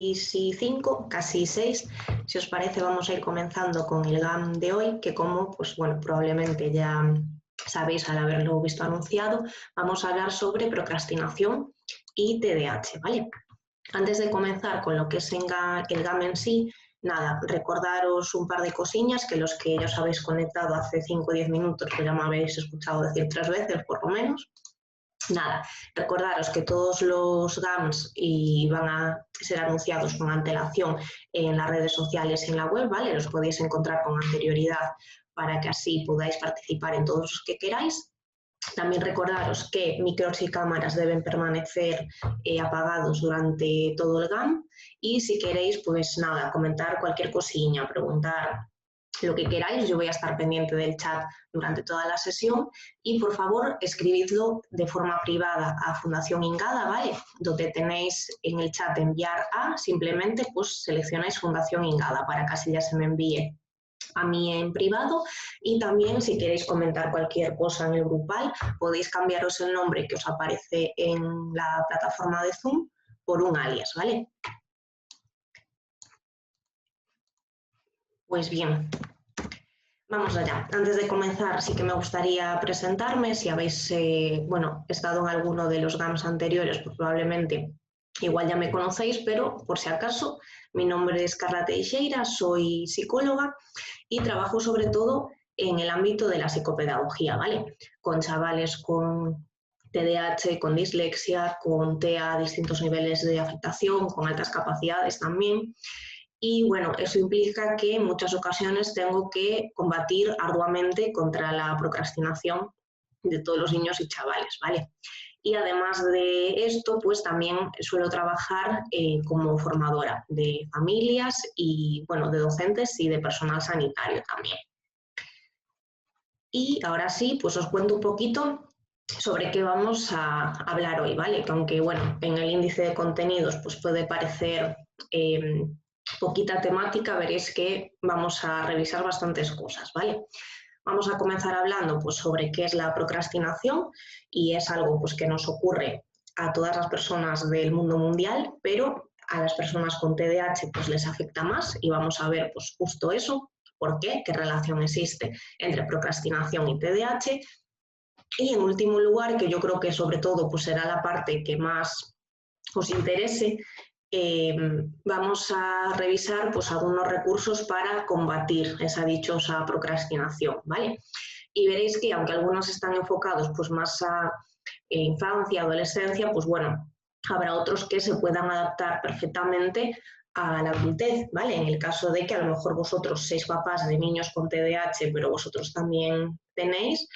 5, casi 6. Si os parece, vamos a ir comenzando con el GAM de hoy, que como pues bueno, probablemente ya sabéis al haberlo visto anunciado, vamos a hablar sobre procrastinación y TDAH, ¿vale? Antes de comenzar con lo que es el GAM en sí, nada, recordaros un par de cosillas que los que ya os habéis conectado hace 5 o 10 minutos, que ya me habéis escuchado decir 3 veces por lo menos. Nada, recordaros que todos los GAMs van a ser anunciados con antelación en las redes sociales y en la web, ¿vale? Los podéis encontrar con anterioridad para que así podáis participar en todos los que queráis. También recordaros que micros y cámaras deben permanecer apagados durante todo el GAM y si queréis, pues nada, comentar cualquier cosilla, preguntar lo que queráis, yo voy a estar pendiente del chat durante toda la sesión y por favor escribidlo de forma privada a Fundación Ingada, ¿vale? Donde tenéis en el chat enviar a, simplemente pues seleccionáis Fundación Ingada para que así ya se me envíe a mí en privado y también si queréis comentar cualquier cosa en el grupal podéis cambiaros el nombre que os aparece en la plataforma de Zoom por un alias, ¿vale? Pues bien, vamos allá. Antes de comenzar sí que me gustaría presentarme, si habéis estado en alguno de los GAMs anteriores pues probablemente igual ya me conocéis, pero por si acaso mi nombre es Carla Teixeira, soy psicóloga y trabajo sobre todo en el ámbito de la psicopedagogía, ¿vale? Con chavales con TDAH, con dislexia, con TEA, distintos niveles de afectación, con altas capacidades también. Y bueno, eso implica que en muchas ocasiones tengo que combatir arduamente contra la procrastinación de todos los niños y chavales, ¿vale? Y además de esto, pues también suelo trabajar como formadora de familias y, bueno, de docentes y de personal sanitario también. Y ahora sí, pues os cuento un poquito sobre qué vamos a hablar hoy, ¿vale? Que aunque, bueno, en el índice de contenidos pues puede parecer poquita temática, veréis que vamos a revisar bastantes cosas, ¿vale? Vamos a comenzar hablando pues, sobre qué es la procrastinación y es algo pues, que nos ocurre a todas las personas del mundo mundial, pero a las personas con TDAH pues, les afecta más y vamos a ver pues, justo eso, por qué, qué relación existe entre procrastinación y TDAH. Y en último lugar, que yo creo que sobre todo pues, será la parte que más os interese, vamos a revisar pues, algunos recursos para combatir esa dichosa procrastinación, ¿vale? Y veréis que aunque algunos están enfocados pues, más a infancia, adolescencia, pues bueno, habrá otros que se puedan adaptar perfectamente a la adultez, ¿vale? En el caso de que a lo mejor vosotros sois papás de niños con TDAH, pero vosotros también tenéis,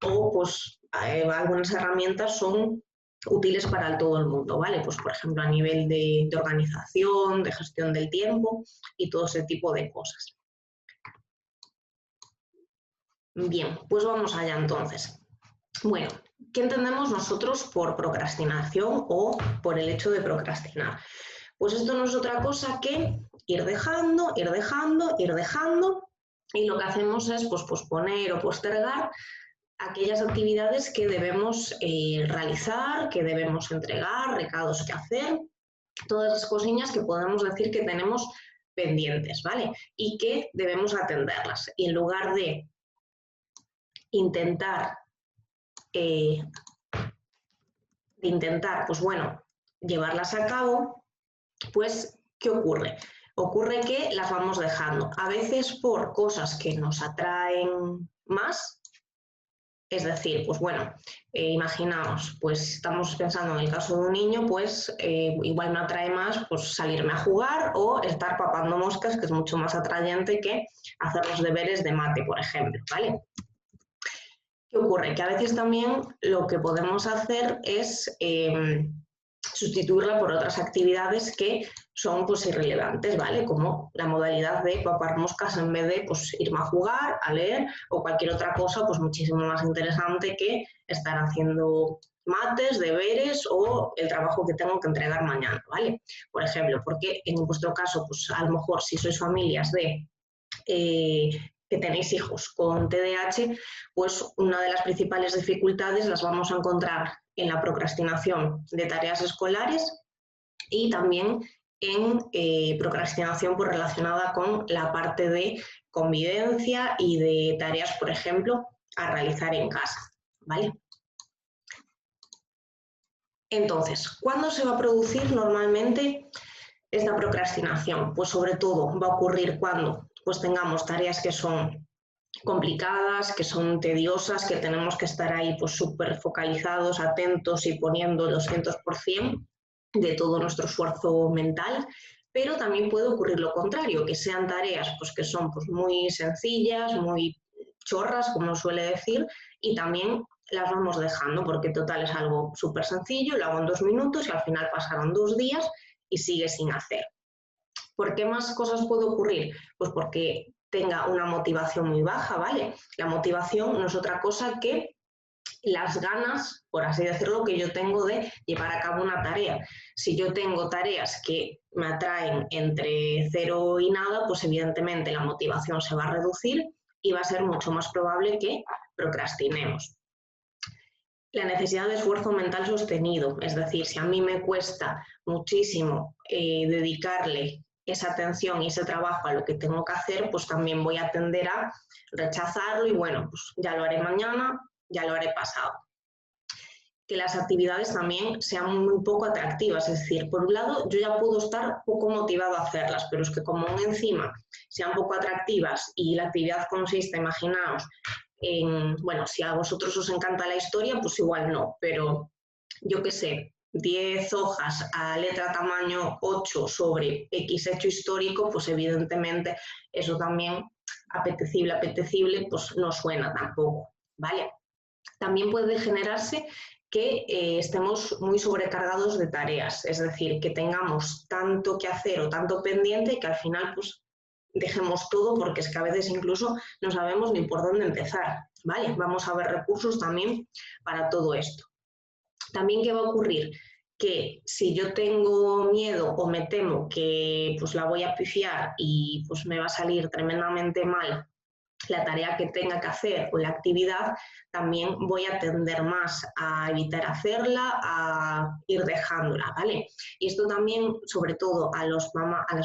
o pues algunas herramientas son útiles para todo el mundo, ¿vale? Pues por ejemplo a nivel de organización, de gestión del tiempo y todo ese tipo de cosas. Bien, pues vamos allá entonces. Bueno, ¿qué entendemos nosotros por procrastinación o por el hecho de procrastinar? Pues esto no es otra cosa que ir dejando, ir dejando, ir dejando y lo que hacemos es pues, posponer o postergar aquellas actividades que debemos realizar, que debemos entregar, recados que hacer, todas las cosillas que podemos decir que tenemos pendientes, ¿vale? Y que debemos atenderlas. Y en lugar de intentar, pues bueno, llevarlas a cabo, pues, ¿qué ocurre? Ocurre que las vamos dejando, a veces por cosas que nos atraen más. Es decir, pues bueno, imaginaos, pues estamos pensando en el caso de un niño, pues igual me atrae más pues, salirme a jugar o estar papando moscas, que es mucho más atrayente que hacer los deberes de mate, por ejemplo, ¿vale? ¿Qué ocurre? Que a veces también lo que podemos hacer es sustituirla por otras actividades que son pues irrelevantes, ¿vale? Como la modalidad de papar moscas en vez de pues, irme a jugar, a leer o cualquier otra cosa pues muchísimo más interesante que estar haciendo mates, deberes o el trabajo que tengo que entregar mañana, ¿vale? Por ejemplo, porque en vuestro caso, pues a lo mejor si sois familias de que tenéis hijos con TDAH, pues una de las principales dificultades las vamos a encontrar en la procrastinación de tareas escolares y también en procrastinación pues, relacionada con la parte de convivencia y de tareas, por ejemplo, a realizar en casa, ¿vale? Entonces, ¿cuándo se va a producir normalmente esta procrastinación? Pues sobre todo va a ocurrir cuando pues, tengamos tareas que son complicadas, que son tediosas, que tenemos que estar ahí pues súper focalizados, atentos y poniendo el 200% de todo nuestro esfuerzo mental, pero también puede ocurrir lo contrario, que sean tareas pues, que son pues, muy sencillas, muy chorras, como suele decir, y también las vamos dejando, porque total es algo súper sencillo, lo hago en 2 minutos y al final pasaron 2 días y sigue sin hacer. ¿Por qué más cosas puede ocurrir? Pues porque tenga una motivación muy baja, ¿vale? La motivación no es otra cosa que las ganas, por así decirlo, que yo tengo de llevar a cabo una tarea. Si yo tengo tareas que me atraen entre 0 y nada, pues evidentemente la motivación se va a reducir y va a ser mucho más probable que procrastinemos. La necesidad de esfuerzo mental sostenido, es decir, si a mí me cuesta muchísimo dedicarle esa atención y ese trabajo a lo que tengo que hacer, pues también voy a tender a rechazarlo y bueno, pues ya lo haré mañana, ya lo haré pasado. Que las actividades también sean muy poco atractivas, es decir, por un lado yo ya puedo estar poco motivado a hacerlas, pero es que como encima sean poco atractivas y la actividad consiste, imaginaos, bueno, si a vosotros os encanta la historia, pues igual no, pero yo qué sé, 10 hojas a letra tamaño 8 sobre X hecho histórico, pues evidentemente eso también apetecible, pues no suena tampoco, ¿vale? También puede generarse que estemos muy sobrecargados de tareas, es decir, que tengamos tanto que hacer o tanto pendiente que al final pues dejemos todo porque es que a veces incluso no sabemos ni por dónde empezar, ¿vale? Vamos a ver recursos también para todo esto. También, ¿qué va a ocurrir? Que si yo tengo miedo o me temo que pues la voy a pifiar y pues me va a salir tremendamente mal la tarea que tenga que hacer o la actividad, también voy a tender más a evitar hacerla, a ir dejándola, ¿vale? Y esto también, sobre todo a las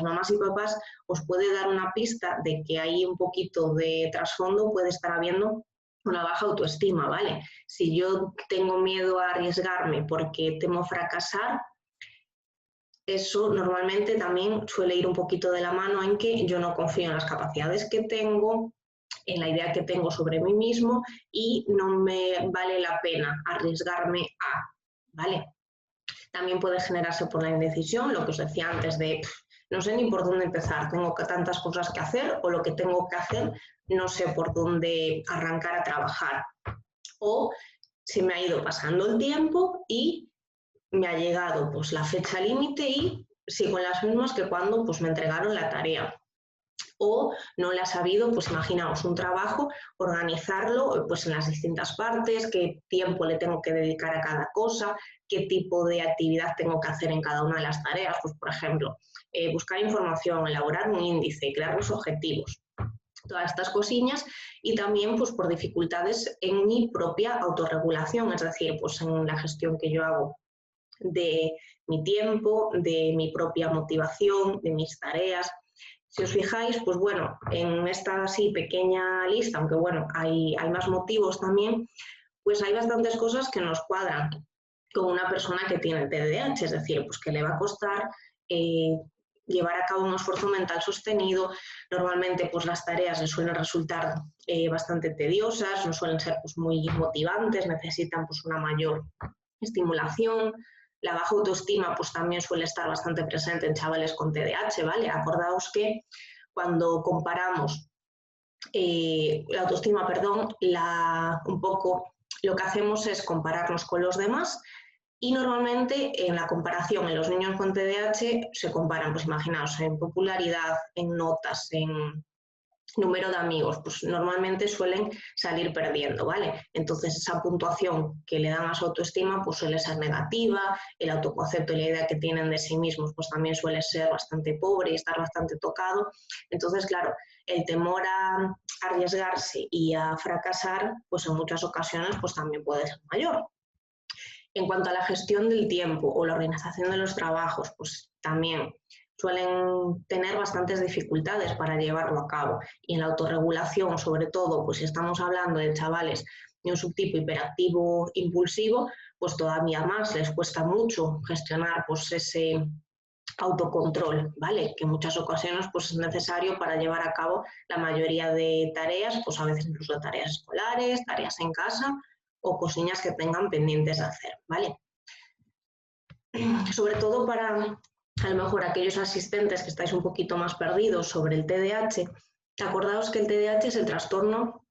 mamás y papás, os puede dar una pista de que hay un poquito de trasfondo, puede estar habiendo una baja autoestima, ¿vale? Si yo tengo miedo a arriesgarme porque temo fracasar, eso normalmente también suele ir un poquito de la mano en que yo no confío en las capacidades que tengo, en la idea que tengo sobre mí mismo y no me vale la pena arriesgarme a, ¿vale? También puede generarse por la indecisión, lo que os decía antes de no sé ni por dónde empezar, tengo tantas cosas que hacer o lo que tengo que hacer no sé por dónde arrancar a trabajar. O se me ha ido pasando el tiempo y me ha llegado pues la fecha límite y sigo en las mismas que cuando pues me entregaron la tarea. O no le ha sabido, pues imaginaos, un trabajo, organizarlo pues en las distintas partes, qué tiempo le tengo que dedicar a cada cosa, qué tipo de actividad tengo que hacer en cada una de las tareas, pues por ejemplo, buscar información, elaborar un índice, crear los objetivos, todas estas cosillas y también pues por dificultades en mi propia autorregulación, es decir, pues en la gestión que yo hago de mi tiempo, de mi propia motivación, de mis tareas. Si os fijáis, pues bueno, en esta así pequeña lista, aunque bueno, hay más motivos también, pues hay bastantes cosas que nos cuadran con una persona que tiene TDAH, es decir, pues que le va a costar llevar a cabo un esfuerzo mental sostenido. Normalmente pues las tareas le suelen resultar bastante tediosas, no suelen ser pues muy motivantes, necesitan pues una mayor estimulación. La baja autoestima pues también suele estar bastante presente en chavales con TDAH, ¿vale? Acordaos que cuando comparamos la autoestima, perdón, un poco lo que hacemos es compararnos con los demás y normalmente en la comparación en los niños con TDAH se comparan, pues imaginaos, en popularidad, en notas, en número de amigos, pues normalmente suelen salir perdiendo, ¿vale? Entonces esa puntuación que le dan a su autoestima pues suele ser negativa, el autoconcepto y la idea que tienen de sí mismos pues también suele ser bastante pobre y estar bastante tocado. Entonces, claro, el temor a arriesgarse y a fracasar pues en muchas ocasiones pues también puede ser mayor. En cuanto a la gestión del tiempo o la organización de los trabajos, pues también suelen tener bastantes dificultades para llevarlo a cabo. Y en la autorregulación, sobre todo, pues si estamos hablando de chavales de un subtipo hiperactivo impulsivo, pues todavía más les cuesta mucho gestionar pues ese autocontrol, ¿vale? Que en muchas ocasiones pues, es necesario para llevar a cabo la mayoría de tareas, pues a veces incluso tareas escolares, tareas en casa o cosillas que tengan pendientes de hacer, ¿vale? Sobre todo para a lo mejor aquellos asistentes que estáis un poquito más perdidos sobre el TDAH, acordaos que el TDAH es el trastorno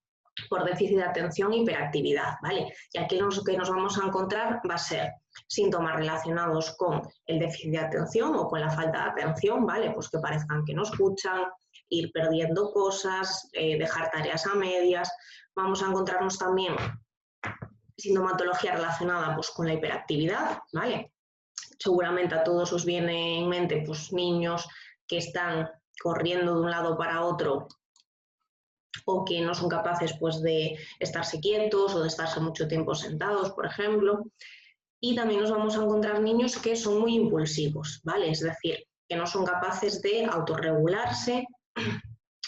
por déficit de atención e hiperactividad, ¿vale? Y aquí lo que nos vamos a encontrar va a ser síntomas relacionados con el déficit de atención o con la falta de atención, ¿vale? Pues que parezcan que no escuchan, ir perdiendo cosas, dejar tareas a medias. Vamos a encontrarnos también sintomatología relacionada pues, con la hiperactividad, ¿vale? Seguramente a todos os viene en mente pues, niños que están corriendo de un lado para otro o que no son capaces pues, de estarse quietos o de estarse mucho tiempo sentados, por ejemplo. Y también nos vamos a encontrar niños que son muy impulsivos, ¿vale? Es decir, que no son capaces de autorregularse,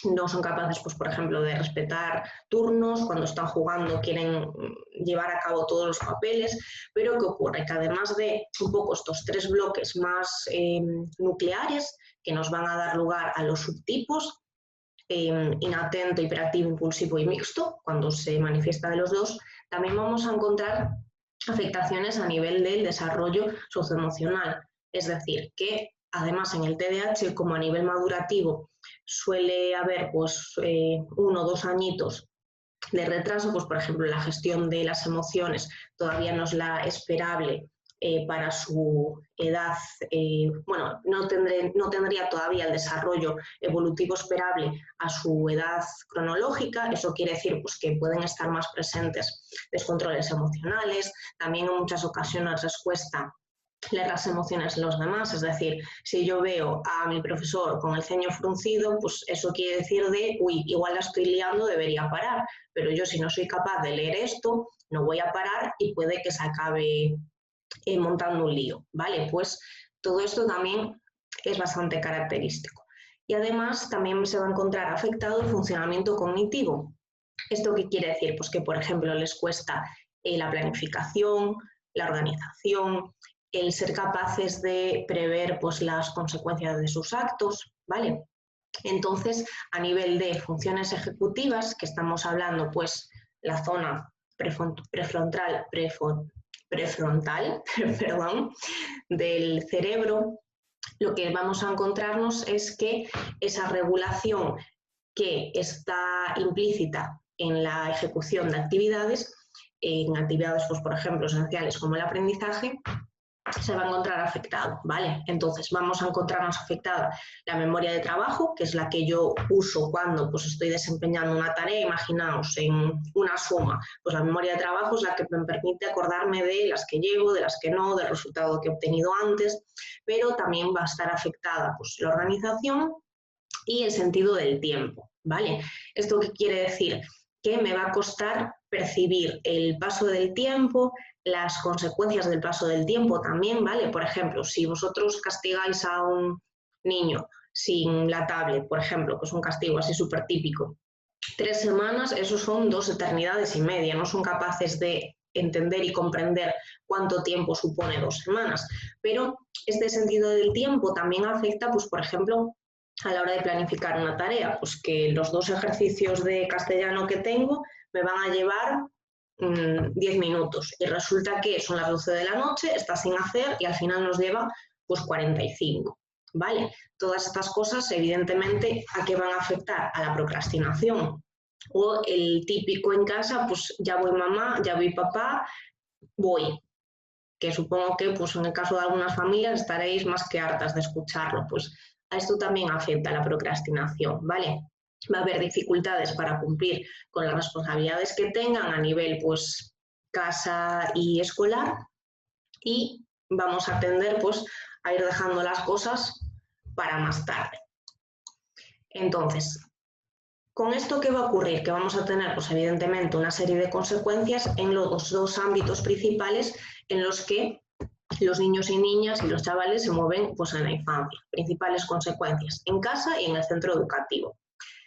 no son capaces, pues, por ejemplo, de respetar turnos, cuando están jugando quieren llevar a cabo todos los papeles, pero ¿qué ocurre? Que además de un poco estos tres bloques más nucleares que nos van a dar lugar a los subtipos, inatento, hiperactivo, impulsivo y mixto, cuando se manifiesta de los dos, también vamos a encontrar afectaciones a nivel del desarrollo socioemocional. Es decir, que además en el TDAH, como a nivel madurativo, suele haber pues, 1 o 2 añitos de retraso, pues por ejemplo la gestión de las emociones todavía no es la esperable para su edad, bueno, no tendría todavía el desarrollo evolutivo esperable a su edad cronológica. Eso quiere decir pues, que pueden estar más presentes descontroles emocionales, también en muchas ocasiones les cuesta leer las emociones de los demás, es decir, si yo veo a mi profesor con el ceño fruncido, pues eso quiere decir de, uy, igual la estoy liando, debería parar, pero yo si no soy capaz de leer esto, no voy a parar y puede que se acabe montando un lío, ¿vale? Pues todo esto también es bastante característico. Y además también se va a encontrar afectado el funcionamiento cognitivo. ¿Esto qué quiere decir? Pues que, por ejemplo, les cuesta la planificación, la organización, el ser capaces de prever pues, las consecuencias de sus actos, ¿vale? Entonces, a nivel de funciones ejecutivas, que estamos hablando, pues, la zona prefrontal, perdón, del cerebro, lo que vamos a encontrarnos es que esa regulación que está implícita en la ejecución de actividades, en actividades, pues, por ejemplo, esenciales como el aprendizaje, se va a encontrar afectado, ¿vale? Entonces vamos a encontrarnos afectada la memoria de trabajo, que es la que yo uso cuando pues, estoy desempeñando una tarea. Imaginaos en una suma, pues la memoria de trabajo es la que me permite acordarme de las que llevo, de las que no, del resultado que he obtenido antes, pero también va a estar afectada pues, la organización y el sentido del tiempo, ¿vale? ¿Esto qué quiere decir? Que me va a costar percibir el paso del tiempo, las consecuencias del paso del tiempo también, ¿vale? Por ejemplo, si vosotros castigáis a un niño sin la tablet, por ejemplo, que es un castigo así súper típico, 3 semanas, eso son 2 eternidades y media, no son capaces de entender y comprender cuánto tiempo supone 2 semanas. Pero este sentido del tiempo también afecta, pues, por ejemplo, a la hora de planificar una tarea, pues que los 2 ejercicios de castellano que tengo me van a llevar 10 minutos y resulta que son las 12 de la noche, está sin hacer y al final nos lleva pues 45, ¿vale? Todas estas cosas evidentemente ¿a qué van a afectar? A la procrastinación o el típico en casa, pues ya voy mamá, ya voy papá, voy, que supongo que pues en el caso de algunas familias estaréis más que hartas de escucharlo, pues a esto también afecta la procrastinación, ¿vale? Va a haber dificultades para cumplir con las responsabilidades que tengan a nivel pues casa y escolar y vamos a tender pues a ir dejando las cosas para más tarde. Entonces, ¿con esto qué va a ocurrir? Que vamos a tener pues evidentemente una serie de consecuencias en los 2 ámbitos principales en los que los niños y niñas y los chavales se mueven pues, en la infancia. Principales consecuencias en casa y en el centro educativo.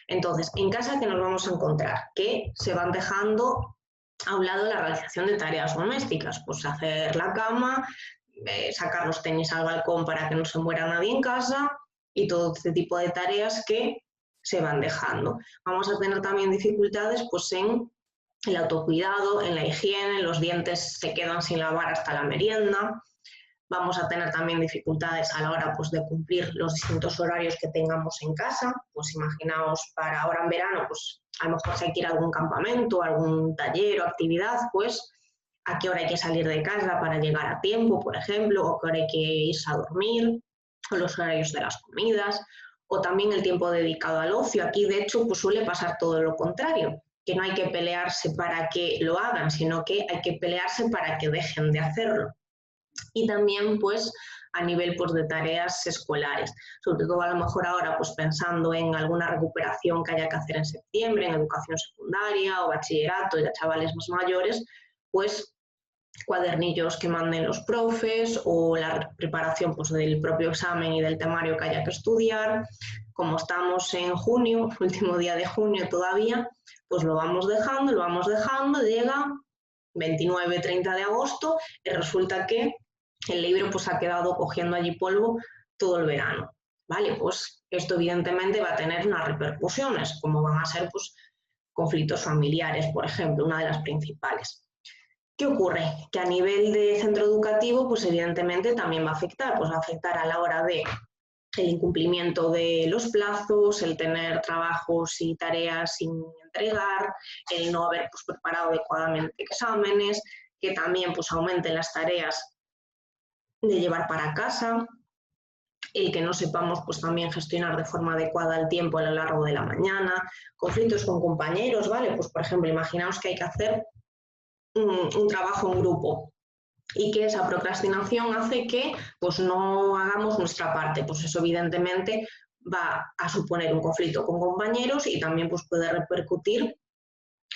Entonces, en casa, ¿qué nos vamos a encontrar? Que se van dejando a un lado la realización de tareas domésticas, pues hacer la cama, sacar los tenis al balcón para que no se muera nadie en casa y todo este tipo de tareas que se van dejando. Vamos a tener también dificultades pues, en el autocuidado, en la higiene, los dientes se quedan sin lavar hasta la merienda. Vamos a tener también dificultades a la hora pues, de cumplir los distintos horarios que tengamos en casa. Pues imaginaos, para ahora en verano, pues a lo mejor si hay que ir a algún campamento, algún taller o actividad, pues a qué hora hay que salir de casa para llegar a tiempo, por ejemplo, o a qué hora hay que irse a dormir, o los horarios de las comidas, o también el tiempo dedicado al ocio. Aquí, de hecho, pues suele pasar todo lo contrario, que no hay que pelearse para que lo hagan, sino que hay que pelearse para que dejen de hacerlo. Y también pues a nivel pues, de tareas escolares, sobre todo a lo mejor ahora pues pensando en alguna recuperación que haya que hacer en septiembre, en educación secundaria o bachillerato, ya chavales más mayores, pues cuadernillos que manden los profes o la preparación pues, del propio examen y del temario que haya que estudiar. Como estamos en junio, último día de junio todavía, pues lo vamos dejando, llega 29-30 de agosto y resulta que el libro pues ha quedado cogiendo allí polvo todo el verano, ¿vale? Pues esto evidentemente va a tener unas repercusiones, como van a ser pues conflictos familiares, por ejemplo, una de las principales. ¿Qué ocurre? Que a nivel de centro educativo, pues evidentemente también va a afectar, pues va a afectar a la hora de el incumplimiento de los plazos, el tener trabajos y tareas sin entregar, el no haber pues, preparado adecuadamente exámenes, que también pues, aumenten las tareas de llevar para casa, el que no sepamos pues, también gestionar de forma adecuada el tiempo a lo largo de la mañana, conflictos con compañeros, ¿vale? Pues por ejemplo, imaginaos que hay que hacer un trabajo en grupo y que esa procrastinación hace que pues, no hagamos nuestra parte. Pues eso evidentemente va a suponer un conflicto con compañeros y también pues, puede repercutir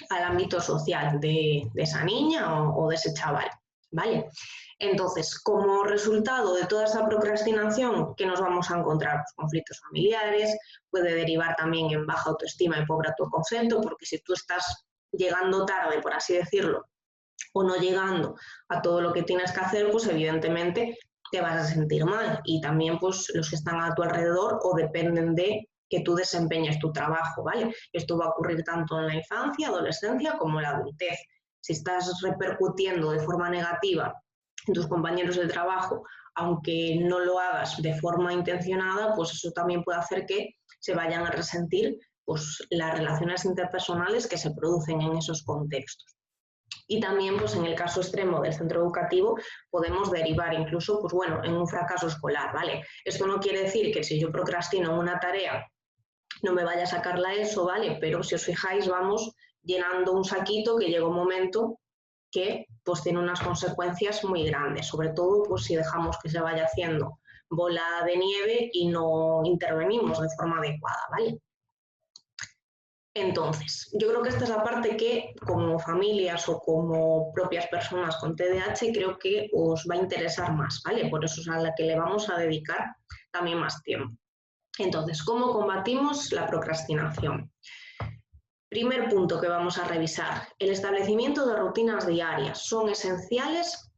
al ámbito social de esa niña o de ese chaval, ¿vale? Entonces, como resultado de toda esta procrastinación, ¿qué nos vamos a encontrar? Pues conflictos familiares, puede derivar también en baja autoestima y pobre autoconcepto, porque si tú estás llegando tarde, por así decirlo, o no llegando a todo lo que tienes que hacer, pues evidentemente te vas a sentir mal. Y también pues los que están a tu alrededor o dependen de que tú desempeñes tu trabajo, ¿vale? Esto va a ocurrir tanto en la infancia, adolescencia como en la adultez. Si estás repercutiendo de forma negativa en tus compañeros de trabajo, aunque no lo hagas de forma intencionada, pues eso también puede hacer que se vayan a resentir pues, las relaciones interpersonales que se producen en esos contextos. Y también, pues en el caso extremo del centro educativo, podemos derivar incluso, pues bueno, en un fracaso escolar, ¿vale? Esto no quiere decir que si yo procrastino una tarea no me vaya a sacar la ESO, ¿vale? Pero si os fijáis, vamos llenando un saquito que llega un momento que pues tiene unas consecuencias muy grandes, sobre todo pues si dejamos que se vaya haciendo bola de nieve y no intervenimos de forma adecuada, ¿vale? Entonces, yo creo que esta es la parte que como familias o como propias personas con TDAH creo que os va a interesar más, ¿vale? Por eso es a la que le vamos a dedicar también más tiempo. Entonces, ¿cómo combatimos la procrastinación? Primer punto que vamos a revisar, el establecimiento de rutinas diarias son esenciales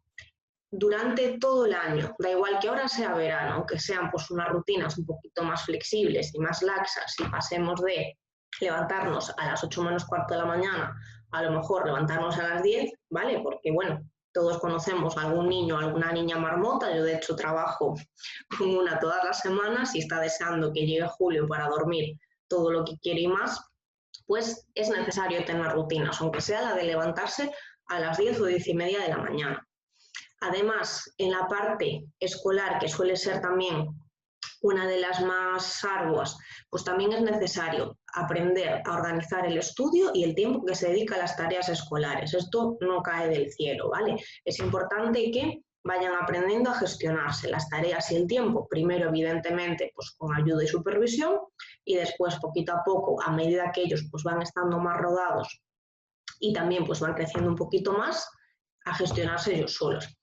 durante todo el año, da igual que ahora sea verano, aunque sean pues unas rutinas un poquito más flexibles y más laxas y pasemos de levantarnos a las 8 menos cuarto de la mañana, a lo mejor levantarnos a las 10, ¿vale? Porque bueno, todos conocemos a algún niño, alguna niña marmota, yo de hecho trabajo con una todas las semanas y está deseando que llegue julio para dormir todo lo que quiere y más, pues es necesario tener rutinas, aunque sea la de levantarse a las 10 o 10 y media de la mañana. Además, en la parte escolar, que suele ser también una de las más arduas, pues también es necesario aprender a organizar el estudio y el tiempo que se dedica a las tareas escolares. Esto no cae del cielo, ¿vale? Es importante que vayan aprendiendo a gestionarse las tareas y el tiempo, primero evidentemente pues con ayuda y supervisión y después poquito a poco, a medida que ellos pues van estando más rodados y también pues van creciendo un poquito más, a gestionarse ellos solos.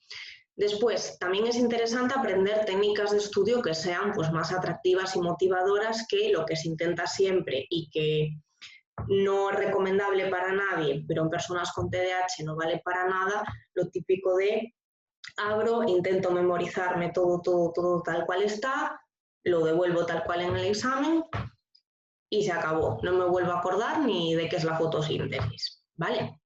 Después, también es interesante aprender técnicas de estudio que sean pues, más atractivas y motivadoras que lo que se intenta siempre y que no es recomendable para nadie, pero en personas con TDAH no vale para nada, lo típico de abro, intento memorizarme todo tal cual está, lo devuelvo tal cual en el examen y se acabó. No me vuelvo a acordar ni de qué es la fotosíntesis, ¿vale?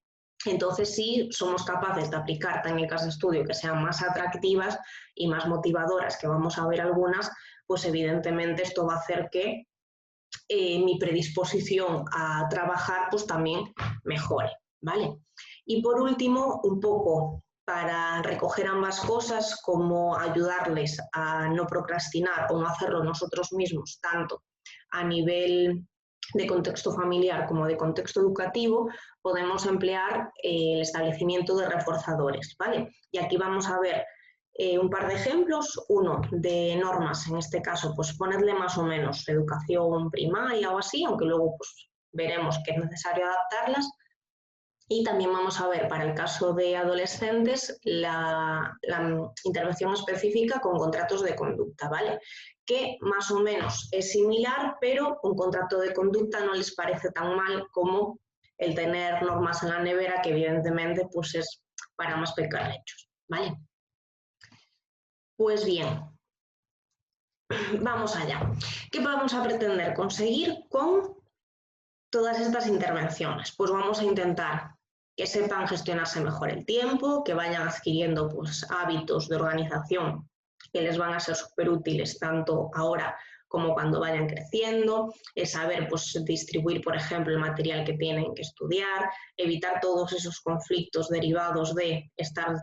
Entonces, si somos capaces de aplicar técnicas de estudio que sean más atractivas y más motivadoras, que vamos a ver algunas, pues evidentemente esto va a hacer que mi predisposición a trabajar pues también mejore, ¿vale? Y por último, un poco para recoger ambas cosas, como ayudarles a no procrastinar o no hacerlo nosotros mismos, tanto a nivel de contexto familiar como de contexto educativo, podemos emplear el establecimiento de reforzadores, ¿vale? Y aquí vamos a ver un par de ejemplos, uno de normas, en este caso, pues ponerle más o menos educación primaria o así, aunque luego pues, veremos que es necesario adaptarlas. Y también vamos a ver, para el caso de adolescentes, la intervención específica con contratos de conducta, ¿vale? Que más o menos es similar, pero un contrato de conducta no les parece tan mal como el tener normas en la nevera, que evidentemente pues es para más pequeños, ¿vale? Pues bien, vamos allá. ¿Qué vamos a pretender conseguir con todas estas intervenciones? Pues vamos a intentar que sepan gestionarse mejor el tiempo, que vayan adquiriendo pues, hábitos de organización que les van a ser súper útiles tanto ahora como cuando vayan creciendo, saber pues, distribuir, por ejemplo, el material que tienen que estudiar, evitar todos esos conflictos derivados de estar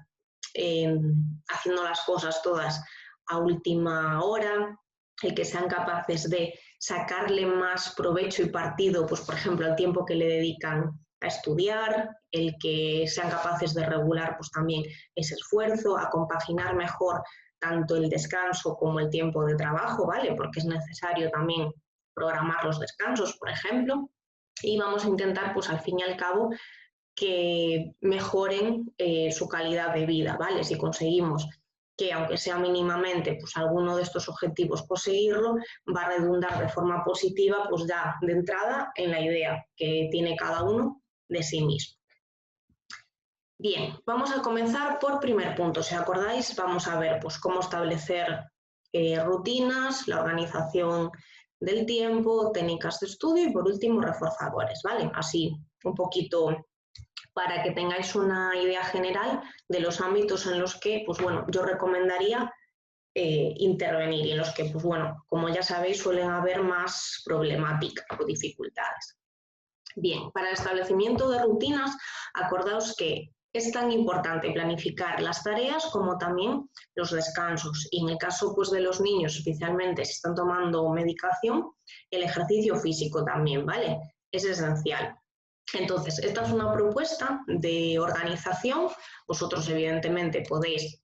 haciendo las cosas todas a última hora, el que sean capaces de sacarle más provecho y partido, pues por ejemplo, al tiempo que le dedican a estudiar, el que sean capaces de regular pues también ese esfuerzo, a compaginar mejor tanto el descanso como el tiempo de trabajo, ¿vale? Porque es necesario también programar los descansos, por ejemplo, y vamos a intentar, pues al fin y al cabo, que mejoren su calidad de vida, ¿vale? Si conseguimos que, aunque sea mínimamente, pues alguno de estos objetivos conseguirlo, va a redundar de forma positiva, pues ya de entrada en la idea que tiene cada uno de sí mismo. Bien, vamos a comenzar por primer punto. Si acordáis, vamos a ver pues, cómo establecer rutinas, la organización del tiempo, técnicas de estudio y, por último, reforzadores, ¿vale? Así, un poquito para que tengáis una idea general de los ámbitos en los que, pues bueno, yo recomendaría intervenir y en los que, pues bueno, como ya sabéis, suelen haber más problemáticas o dificultades. Bien, para el establecimiento de rutinas, acordaos que es tan importante planificar las tareas como también los descansos. Y en el caso pues, de los niños, especialmente si están tomando medicación, el ejercicio físico también, ¿vale? Es esencial. Entonces, esta es una propuesta de organización. Vosotros, evidentemente, podéis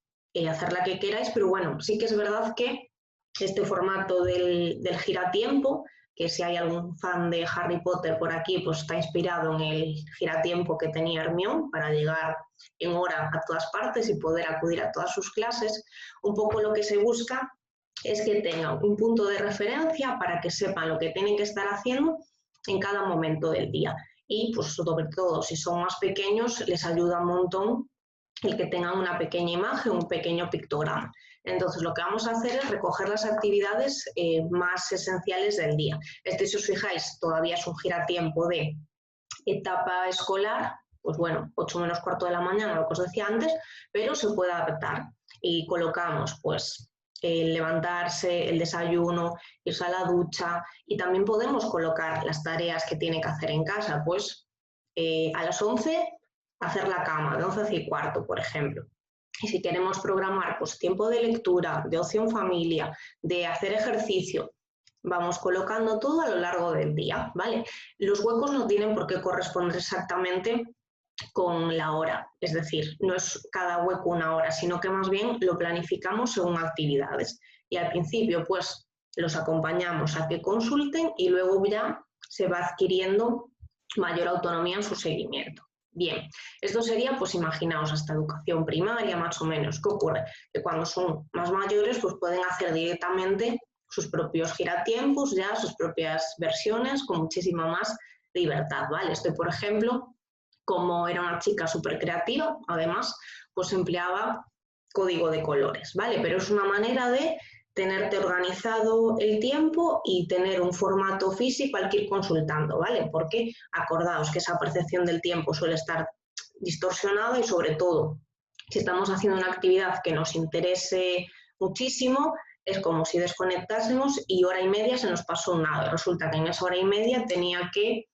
hacer la que queráis, pero bueno, sí que es verdad que este formato del giratiempo, que si hay algún fan de Harry Potter por aquí, pues está inspirado en el giratiempo que tenía Hermione para llegar en hora a todas partes y poder acudir a todas sus clases. Un poco lo que se busca es que tengan un punto de referencia para que sepan lo que tienen que estar haciendo en cada momento del día. Y pues sobre todo si son más pequeños les ayuda un montón el que tengan una pequeña imagen, un pequeño pictograma. Entonces lo que vamos a hacer es recoger las actividades más esenciales del día. Si os fijáis, todavía es un giratiempo de etapa escolar, pues bueno, 8 menos cuarto de la mañana, lo que os decía antes, pero se puede adaptar y colocamos pues el levantarse, el desayuno, irse a la ducha y también podemos colocar las tareas que tiene que hacer en casa, pues a las 11 hacer la cama, de 11 y cuarto, por ejemplo. Y si queremos programar pues tiempo de lectura, de ocio en familia, de hacer ejercicio, vamos colocando todo a lo largo del día, ¿vale? Los huecos no tienen por qué corresponder exactamente con la hora, es decir, no es cada hueco una hora, sino que más bien lo planificamos según actividades. Y al principio, pues, los acompañamos a que consulten y luego ya se va adquiriendo mayor autonomía en su seguimiento, Bien, esto sería, pues imaginaos, hasta educación primaria más o menos. ¿Qué ocurre? Que cuando son más mayores, pues pueden hacer directamente sus propios giratiempos, ya sus propias versiones, con muchísima más libertad, ¿vale? Esto, por ejemplo, como era una chica súper creativa, además, pues empleaba código de colores, ¿vale? Pero es una manera de tenerte organizado el tiempo y tener un formato físico al que ir consultando, ¿vale? Porque acordaos que esa percepción del tiempo suele estar distorsionada y sobre todo, si estamos haciendo una actividad que nos interese muchísimo, es como si desconectásemos y hora y media se nos pasó nada. Resulta que en esa hora y media tenía que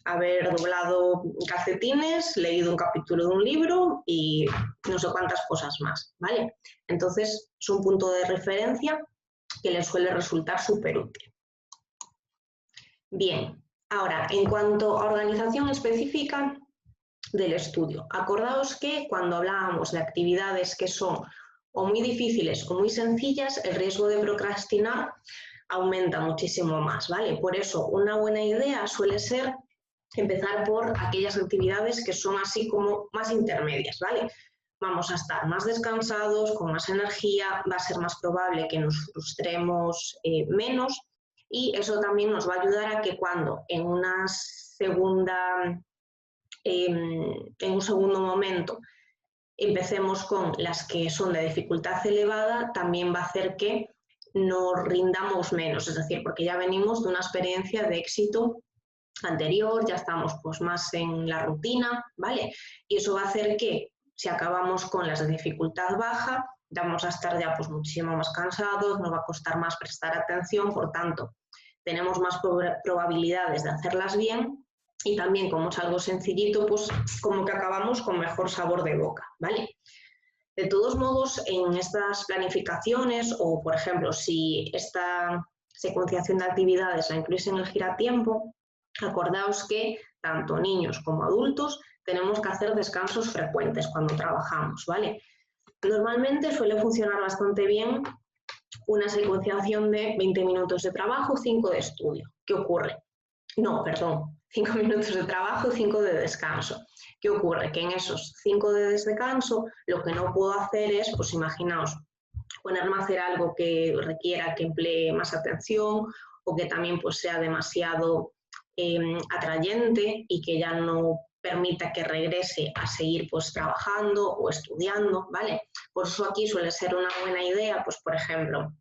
haber doblado calcetines, leído un capítulo de un libro y no sé cuántas cosas más, ¿vale? Entonces es un punto de referencia que les suele resultar súper útil. Bien, ahora, en cuanto a organización específica del estudio, acordaos que cuando hablábamos de actividades que son o muy difíciles o muy sencillas, el riesgo de procrastinar aumenta muchísimo más, ¿vale? Por eso, una buena idea suele ser empezar por aquellas actividades que son así como más intermedias, ¿vale? Vamos a estar más descansados, con más energía, va a ser más probable que nos frustremos menos y eso también nos va a ayudar a que cuando en una segunda, en un segundo momento empecemos con las que son de dificultad elevada, también va a hacer que nos rindamos menos, es decir, porque ya venimos de una experiencia de éxito anterior, ya estamos pues más en la rutina, ¿vale? Y eso va a hacer que si acabamos con las de dificultad baja, vamos a estar ya pues muchísimo más cansados, nos va a costar más prestar atención, por tanto, tenemos más probabilidades de hacerlas bien y también como es algo sencillito, pues como que acabamos con mejor sabor de boca, ¿vale? De todos modos, en estas planificaciones o, por ejemplo, si esta secuenciación de actividades la incluís en el giratiempo, acordaos que tanto niños como adultos tenemos que hacer descansos frecuentes cuando trabajamos, ¿vale? Normalmente suele funcionar bastante bien una secuenciación de 20 minutos de trabajo, 5 de estudio. ¿Qué ocurre? No, perdón, 5 minutos de trabajo, 5 de descanso. ¿Qué ocurre? Que en esos 5 de descanso lo que no puedo hacer es, pues imaginaos, ponerme a hacer algo que requiera que emplee más atención o que también pues sea demasiado atrayente y que ya no permita que regrese a seguir pues trabajando o estudiando, ¿vale? Por eso aquí suele ser una buena idea, pues por ejemplo,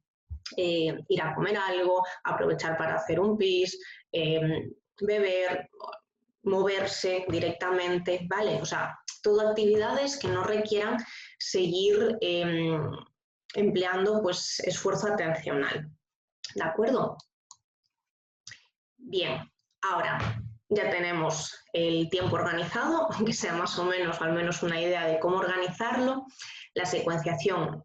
ir a comer algo, aprovechar para hacer un pis, beber, moverse directamente, ¿vale? O sea, todo actividades que no requieran seguir empleando pues esfuerzo atencional, ¿de acuerdo? Bien, ahora ya tenemos el tiempo organizado, aunque sea más o menos, al menos una idea de cómo organizarlo, la secuenciación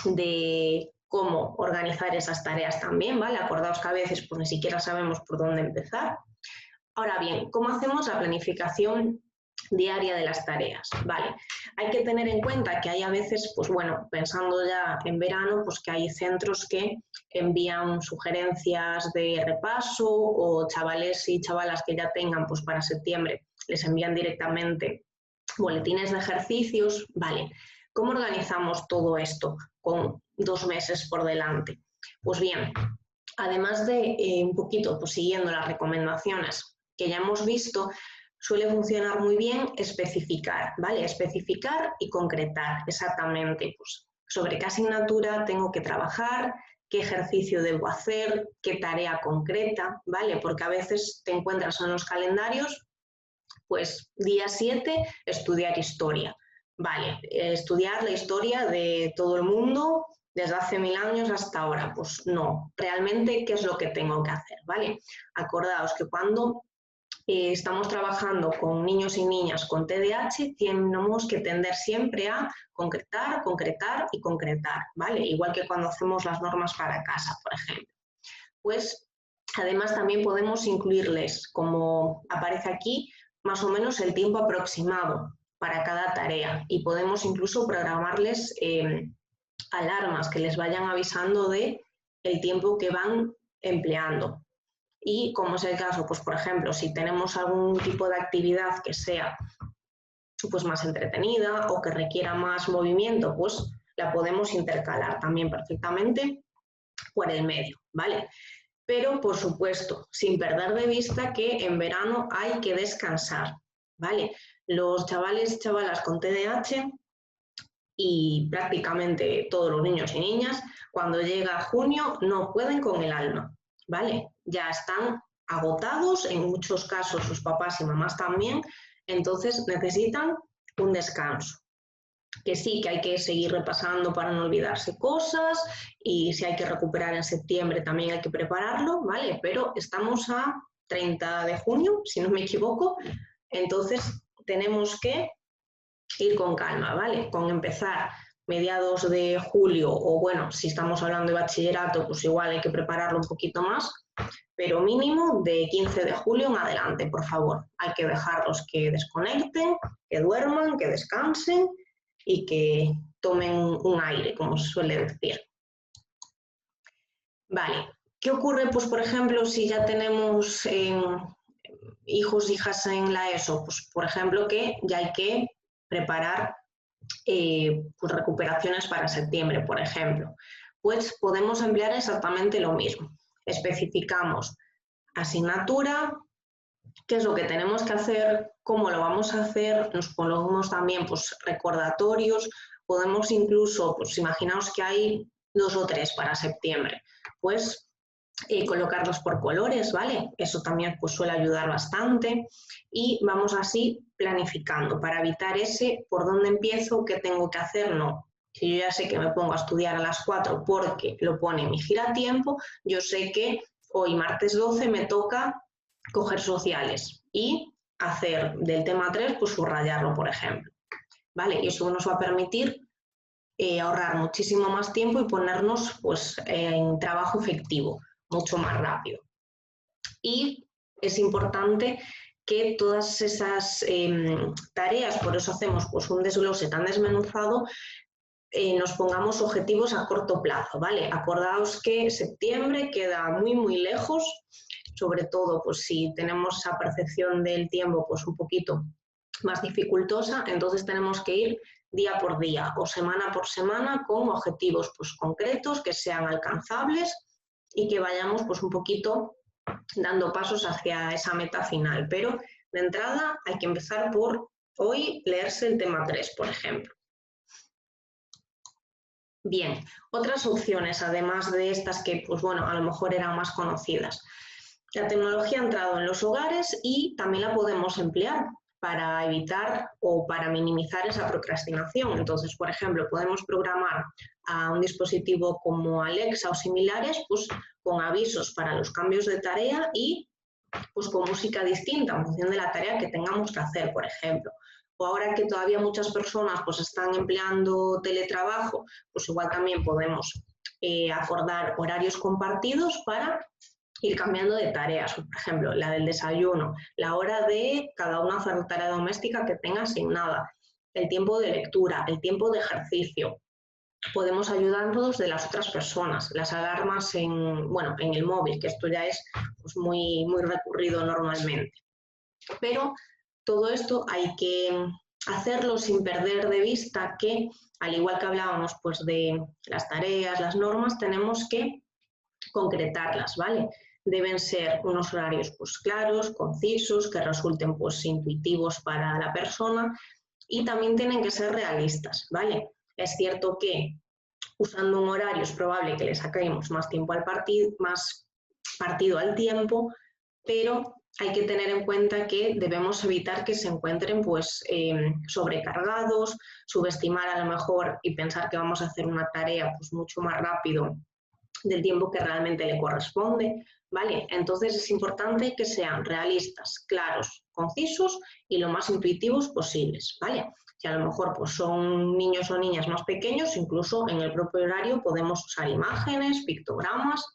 de cómo organizar esas tareas también, ¿vale? Acordaos que a veces pues ni siquiera sabemos por dónde empezar. Ahora bien, ¿cómo hacemos la planificación diaria de las tareas? Vale, hay que tener en cuenta que hay a veces, pues bueno, pensando ya en verano, pues que hay centros que envían sugerencias de repaso o chavales y chavalas que ya tengan, pues para septiembre les envían directamente boletines de ejercicios, vale. ¿Cómo organizamos todo esto con 2 meses por delante? Pues bien, además de un poquito pues, siguiendo las recomendaciones que ya hemos visto, suele funcionar muy bien especificar, ¿vale? Especificar y concretar exactamente pues, sobre qué asignatura tengo que trabajar, qué ejercicio debo hacer, qué tarea concreta, ¿vale? Porque a veces te encuentras en los calendarios, pues día 7, estudiar historia, ¿vale? Estudiar la historia de todo el mundo desde hace 1000 años hasta ahora. Pues no, realmente, ¿qué es lo que tengo que hacer? ¿Vale? Acordaos que cuando estamos trabajando con niños y niñas con TDAH, tenemos que tender siempre a concretar, concretar y concretar, ¿vale? Igual que cuando hacemos las normas para casa, por ejemplo. Pues además también podemos incluirles, como aparece aquí, más o menos el tiempo aproximado para cada tarea y podemos incluso programarles alarmas que les vayan avisando de el tiempo que van empleando. Y como es el caso, pues por ejemplo, si tenemos algún tipo de actividad que sea pues más entretenida o que requiera más movimiento, pues la podemos intercalar también perfectamente por el medio, ¿vale? Pero, por supuesto, sin perder de vista que en verano hay que descansar, ¿vale? Los chavales y chavalas con TDAH y prácticamente todos los niños y niñas, cuando llega junio no pueden con el alma, ¿vale? Ya están agotados, en muchos casos sus papás y mamás también, entonces necesitan un descanso. Que sí, que hay que seguir repasando para no olvidarse cosas y si hay que recuperar en septiembre también hay que prepararlo, ¿vale? Pero estamos a 30 de junio, si no me equivoco, entonces tenemos que ir con calma, ¿vale? Con empezar mediados de julio o bueno, si estamos hablando de bachillerato, pues igual hay que prepararlo un poquito más, pero mínimo de 15 de julio en adelante, por favor. Hay que dejarlos que desconecten, que duerman, que descansen y que tomen un aire, como se suele decir. Vale, ¿qué ocurre, pues, por ejemplo, si ya tenemos hijos, hijas en la ESO? Pues, por ejemplo, que ya hay que preparar pues, recuperaciones para septiembre, por ejemplo. Pues podemos emplear exactamente lo mismo. Especificamos asignatura, qué es lo que tenemos que hacer, cómo lo vamos a hacer, nos ponemos también pues, recordatorios, podemos incluso, pues imaginaos que hay 2 o 3 para septiembre, pues colocarlos por colores, ¿vale? Eso también pues, suele ayudar bastante y vamos así planificando para evitar ese por dónde empiezo, qué tengo que hacer, no. Si yo ya sé que me pongo a estudiar a las 4 porque lo pone en mi giratiempo, yo sé que hoy martes 12 me toca coger sociales y hacer del tema 3, pues subrayarlo, por ejemplo. ¿Vale? Y eso nos va a permitir ahorrar muchísimo más tiempo y ponernos pues, en trabajo efectivo, mucho más rápido. Y es importante que todas esas tareas, por eso hacemos pues, un desglose tan desmenuzado, nos pongamos objetivos a corto plazo, ¿vale? Acordaos que septiembre queda muy, muy lejos, sobre todo pues, si tenemos esa percepción del tiempo pues, un poquito más dificultosa, entonces tenemos que ir día por día o semana por semana con objetivos pues, concretos que sean alcanzables y que vayamos pues, un poquito dando pasos hacia esa meta final. Pero de entrada hay que empezar por hoy leerse el tema 3, por ejemplo. Bien, otras opciones, además de estas que, pues bueno, a lo mejor eran más conocidas. La tecnología ha entrado en los hogares y también la podemos emplear para evitar o para minimizar esa procrastinación. Entonces, por ejemplo, podemos programar a un dispositivo como Alexa o similares, pues con avisos para los cambios de tarea y pues con música distinta en función de la tarea que tengamos que hacer, por ejemplo. O ahora que todavía muchas personas pues están empleando teletrabajo, pues igual también podemos acordar horarios compartidos para ir cambiando de tareas. Por ejemplo, la del desayuno, la hora de cada una hacer la tarea doméstica que tenga asignada, el tiempo de lectura, el tiempo de ejercicio. Podemos ayudarnos de las otras personas, las alarmas en el móvil, que esto ya es pues, muy, muy recurrido normalmente. Pero todo esto hay que hacerlo sin perder de vista que, al igual que hablábamos pues, de las tareas, las normas, tenemos que concretarlas, ¿vale? Deben ser unos horarios pues, claros, concisos, que resulten pues, intuitivos para la persona y también tienen que ser realistas, ¿vale? Es cierto que usando un horario es probable que le saquemos más tiempo al partido, más partido al tiempo, pero hay que tener en cuenta que debemos evitar que se encuentren pues, sobrecargados, subestimar a lo mejor y pensar que vamos a hacer una tarea pues, mucho más rápido del tiempo que realmente le corresponde, ¿vale? Entonces es importante que sean realistas, claros, concisos y lo más intuitivos posibles, ¿vale? Si a lo mejor pues, son niños o niñas más pequeños, incluso en el propio horario podemos usar imágenes, pictogramas,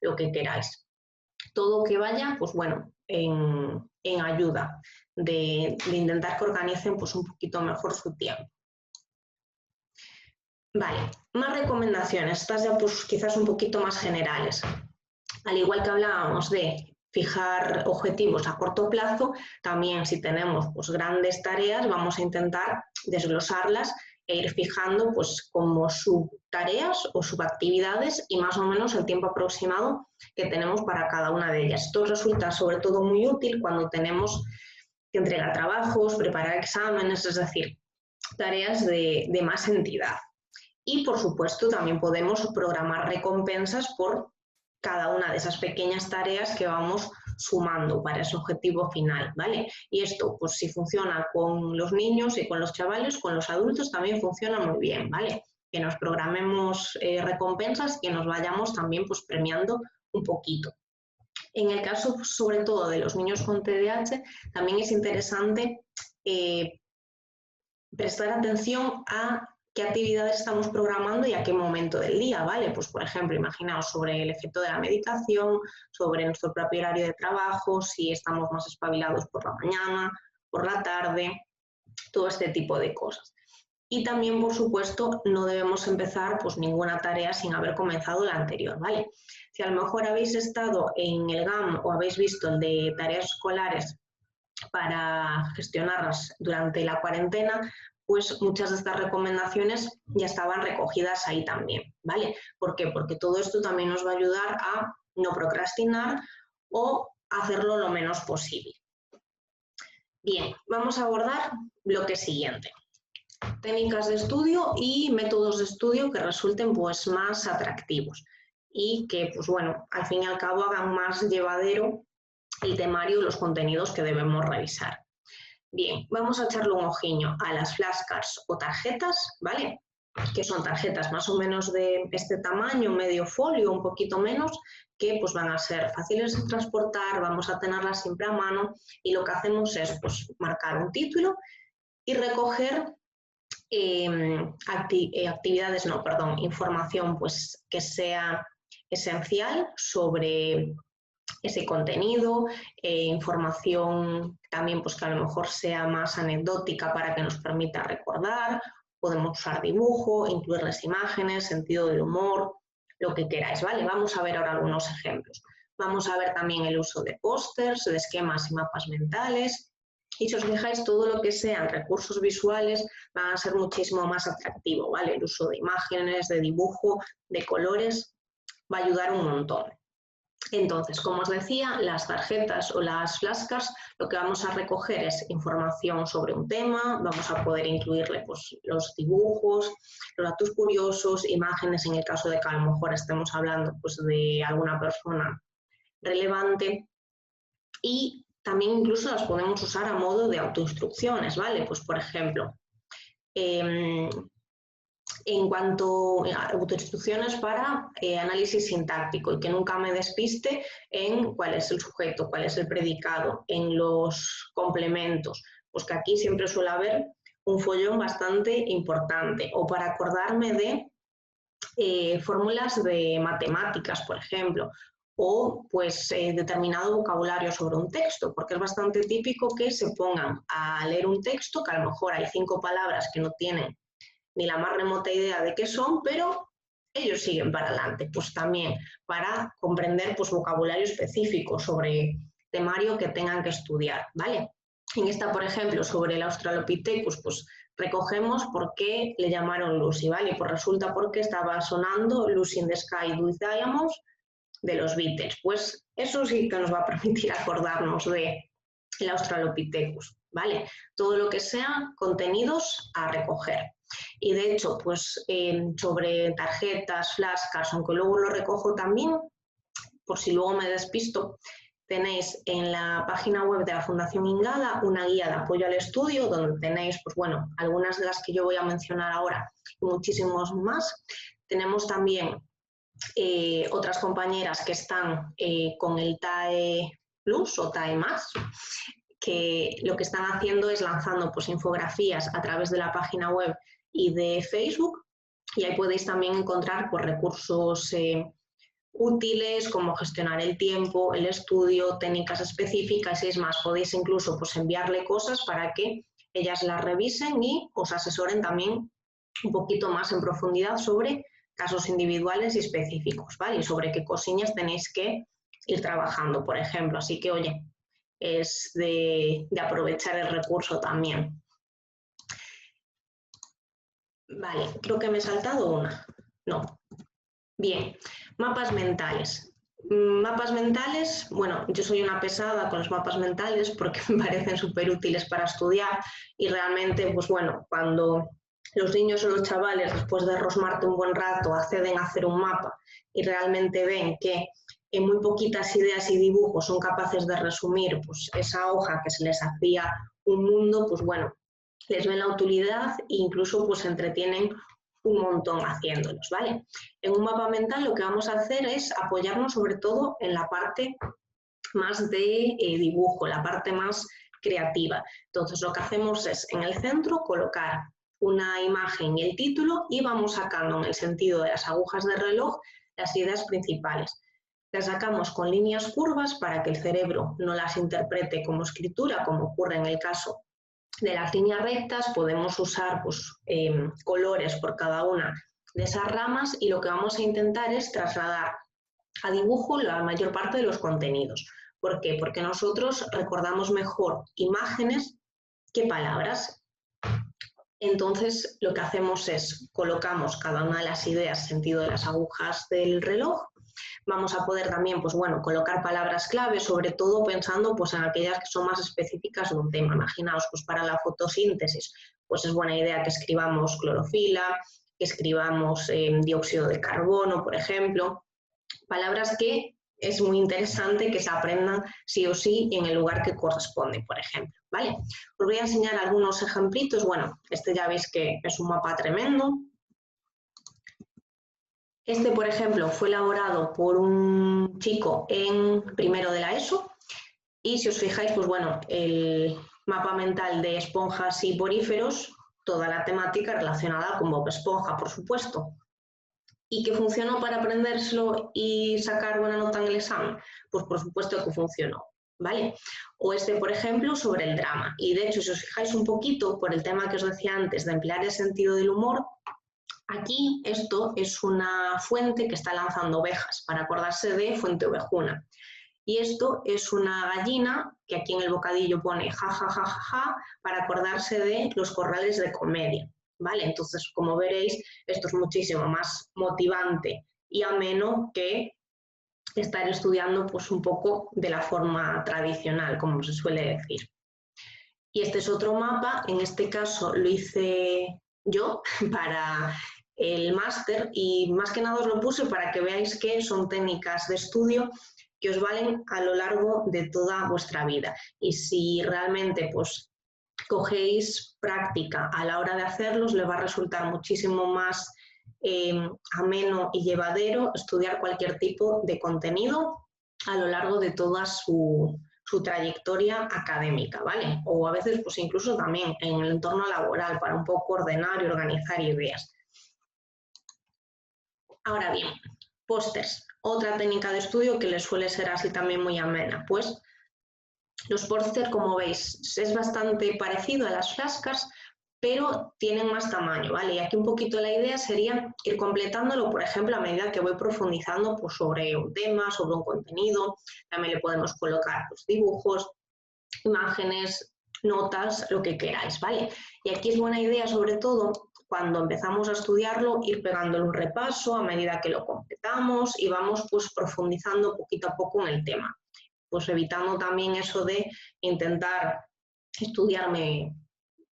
lo que queráis. Todo que vaya, pues bueno, en ayuda de intentar que organicen pues, un poquito mejor su tiempo. Vale, más recomendaciones, estas ya pues quizás un poquito más generales. Al igual que hablábamos de fijar objetivos a corto plazo, también si tenemos pues, grandes tareas, vamos a intentar desglosarlas e ir fijando pues, como subtareas o subactividades y más o menos el tiempo aproximado que tenemos para cada una de ellas. Esto resulta sobre todo muy útil cuando tenemos que entregar trabajos, preparar exámenes, es decir, tareas de más entidad. Y, por supuesto, también podemos programar recompensas por cada una de esas pequeñas tareas que vamos sumando para ese objetivo final, ¿vale? Y esto, pues si funciona con los niños y con los chavales, con los adultos también funciona muy bien, ¿vale? Que nos programemos recompensas y que nos vayamos también pues premiando un poquito. En el caso, sobre todo, de los niños con TDAH, también es interesante prestar atención a qué actividades estamos programando y a qué momento del día, ¿vale? Pues, por ejemplo, imaginaos sobre el efecto de la medicación, sobre nuestro propio horario de trabajo, si estamos más espabilados por la mañana, por la tarde, todo este tipo de cosas. Y también, por supuesto, no debemos empezar pues, ninguna tarea sin haber comenzado la anterior, ¿vale? Si a lo mejor habéis estado en el GAM o habéis visto el de tareas escolares para gestionarlas durante la cuarentena, pues muchas de estas recomendaciones ya estaban recogidas ahí también, ¿vale? ¿Por qué? Porque todo esto también nos va a ayudar a no procrastinar o hacerlo lo menos posible. Bien, vamos a abordar bloque siguiente. Técnicas de estudio y métodos de estudio que resulten pues más atractivos y que pues bueno, al fin y al cabo hagan más llevadero el temario y los contenidos que debemos revisar. Bien, vamos a echarle un ojiño a las flashcards o tarjetas, ¿vale? Que son tarjetas más o menos de este tamaño, medio folio, un poquito menos, que pues van a ser fáciles de transportar, vamos a tenerlas siempre a mano y lo que hacemos es pues marcar un título y recoger información pues que sea esencial sobre ese contenido, información también pues que a lo mejor sea más anecdótica para que nos permita recordar, podemos usar dibujo, incluirles imágenes, sentido del humor, lo que queráis, ¿vale? Vamos a ver ahora algunos ejemplos. Vamos a ver también el uso de pósters, de esquemas y mapas mentales. Y si os fijáis, todo lo que sean recursos visuales van a ser muchísimo más atractivo, ¿vale? El uso de imágenes, de dibujo, de colores, va a ayudar un montón. Entonces, como os decía, las tarjetas o las flashcards lo que vamos a recoger es información sobre un tema, vamos a poder incluirle pues, los dibujos, los datos curiosos, imágenes en el caso de que a lo mejor estemos hablando pues, de alguna persona relevante y también incluso las podemos usar a modo de autoinstrucciones, ¿vale? Pues por ejemplo, en cuanto a autoinstrucciones para análisis sintáctico y que nunca me despiste en cuál es el sujeto, cuál es el predicado, en los complementos, pues que aquí siempre suele haber un follón bastante importante, o para acordarme de fórmulas de matemáticas, por ejemplo, o pues determinado vocabulario sobre un texto, porque es bastante típico que se pongan a leer un texto, que a lo mejor hay 5 palabras que no tienen ni la más remota idea de qué son, pero ellos siguen para adelante, pues también para comprender pues, vocabulario específico sobre temario que tengan que estudiar, ¿vale? En esta, por ejemplo, sobre el Australopithecus, pues recogemos por qué le llamaron Lucy, ¿vale? Pues resulta porque estaba sonando Lucy in the Sky with Diamonds de los Beatles. Pues eso sí que nos va a permitir acordarnos de el Australopithecus, ¿vale? Todo lo que sean contenidos a recoger. Y de hecho, pues sobre tarjetas, flashcards, aunque luego lo recojo también, por si luego me despisto, tenéis en la página web de la Fundación Ingada una guía de apoyo al estudio donde tenéis, pues bueno, algunas de las que yo voy a mencionar ahora y muchísimos más. Tenemos también otras compañeras que están con el TAE Plus o TAE Más, que lo que están haciendo es lanzando pues, infografías a través de la página web y de Facebook, y ahí podéis también encontrar pues, recursos útiles como gestionar el tiempo, el estudio, técnicas específicas y es más, podéis incluso pues, enviarle cosas para que ellas las revisen y os asesoren también un poquito más en profundidad sobre casos individuales y específicos, ¿vale? Y sobre qué cosillas tenéis que ir trabajando, por ejemplo. Así que, oye, es de aprovechar el recurso también. Vale, creo que me he saltado una. No. Bien, mapas mentales. Mapas mentales, bueno, yo soy una pesada con los mapas mentales porque me parecen súper útiles para estudiar y realmente, pues bueno, cuando los niños o los chavales, después de rosmarte un buen rato, acceden a hacer un mapa y realmente ven que en muy poquitas ideas y dibujos son capaces de resumir pues, esa hoja que se les hacía un mundo, pues bueno, les ven la utilidad e incluso pues se entretienen un montón haciéndolos, ¿vale? En un mapa mental lo que vamos a hacer es apoyarnos sobre todo en la parte más de dibujo, la parte más creativa. Entonces lo que hacemos es en el centro colocar una imagen y el título y vamos sacando en el sentido de las agujas de reloj las ideas principales. Las sacamos con líneas curvas para que el cerebro no las interprete como escritura, como ocurre en el caso de las líneas rectas. Podemos usar pues, colores por cada una de esas ramas y lo que vamos a intentar es trasladar a dibujo la mayor parte de los contenidos. ¿Por qué? Porque nosotros recordamos mejor imágenes que palabras. Entonces lo que hacemos es colocamos cada una de las ideas en sentido de las agujas del reloj. Vamos a poder también, pues bueno, colocar palabras clave, sobre todo pensando pues en aquellas que son más específicas de un tema. Imaginaos, pues para la fotosíntesis, pues es buena idea que escribamos clorofila, que escribamos dióxido de carbono, por ejemplo. Palabras que es muy interesante que se aprendan sí o sí en el lugar que corresponde, por ejemplo, ¿vale? Os voy a enseñar algunos ejemplitos. Bueno, este ya veis que es un mapa tremendo. Este, por ejemplo, fue elaborado por un chico en primero de la ESO y si os fijáis, pues bueno, el mapa mental de esponjas y poríferos, toda la temática relacionada con Bob Esponja, por supuesto. ¿Y qué funcionó para aprendérselo y sacar buena nota en el examen? Pues por supuesto que funcionó, ¿vale? O este, por ejemplo, sobre el drama. Y de hecho, si os fijáis un poquito, por el tema que os decía antes de emplear el sentido del humor, aquí esto es una fuente que está lanzando ovejas, para acordarse de fuente ovejuna. Y esto es una gallina que aquí en el bocadillo pone ja, ja, ja, ja, ja, para acordarse de los corrales de comedia, ¿vale? Entonces, como veréis, esto es muchísimo más motivante y ameno que estar estudiando pues un poco de la forma tradicional, como se suele decir. Y este es otro mapa, en este caso lo hice yo para el máster y más que nada os lo puse para que veáis que son técnicas de estudio que os valen a lo largo de toda vuestra vida. Y si realmente pues cogéis práctica a la hora de hacerlos, les va a resultar muchísimo más ameno y llevadero estudiar cualquier tipo de contenido a lo largo de toda su trayectoria académica, ¿vale? O a veces pues incluso también en el entorno laboral para un poco ordenar y organizar ideas. Ahora bien, pósters, otra técnica de estudio que les suele ser así también muy amena. Pues los pósters, como veis, es bastante parecido a las flascas, pero tienen más tamaño, ¿vale? Y aquí un poquito la idea sería ir completándolo, por ejemplo, a medida que voy profundizando pues, sobre un tema, sobre un contenido. También le podemos colocar pues, dibujos, imágenes, notas, lo que queráis, ¿vale? Y aquí es buena idea, sobre todo, cuando empezamos a estudiarlo, ir pegándole un repaso a medida que lo completamos y vamos pues profundizando poquito a poco en el tema. Pues evitando también eso de intentar estudiarme,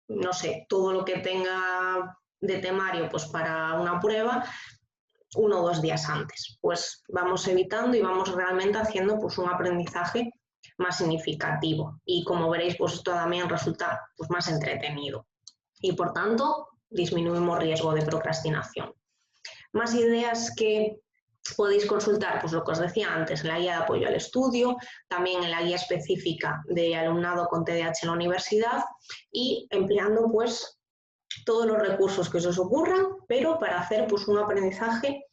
no sé, todo lo que tenga de temario pues para una prueba 1 o 2 días antes. Pues vamos evitando y vamos realmente haciendo pues un aprendizaje más significativo y como veréis pues esto también resulta pues más entretenido y por tanto disminuimos riesgo de procrastinación. Más ideas que podéis consultar, pues lo que os decía antes, en la guía de apoyo al estudio, también en la guía específica de alumnado con TDAH en la universidad y empleando pues todos los recursos que se os ocurran, pero para hacer pues un aprendizaje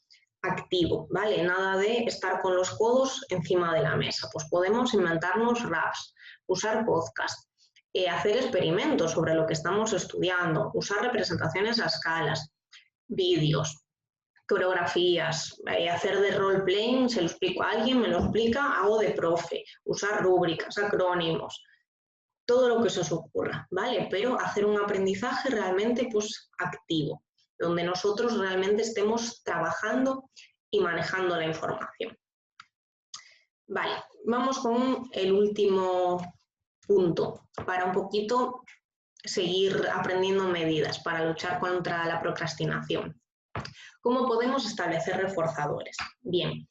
activo, ¿vale? Nada de estar con los codos encima de la mesa. Pues podemos inventarnos raps, usar podcast, hacer experimentos sobre lo que estamos estudiando, usar representaciones a escalas, vídeos, coreografías, hacer de role-playing, se lo explico a alguien, me lo explica, hago de profe, usar rúbricas, acrónimos, todo lo que se os ocurra, ¿vale? Pero hacer un aprendizaje realmente pues activo, donde nosotros realmente estemos trabajando y manejando la información. Vale, vamos con el último punto para un poquito seguir aprendiendo medidas para luchar contra la procrastinación. ¿Cómo podemos establecer reforzadores? Bien,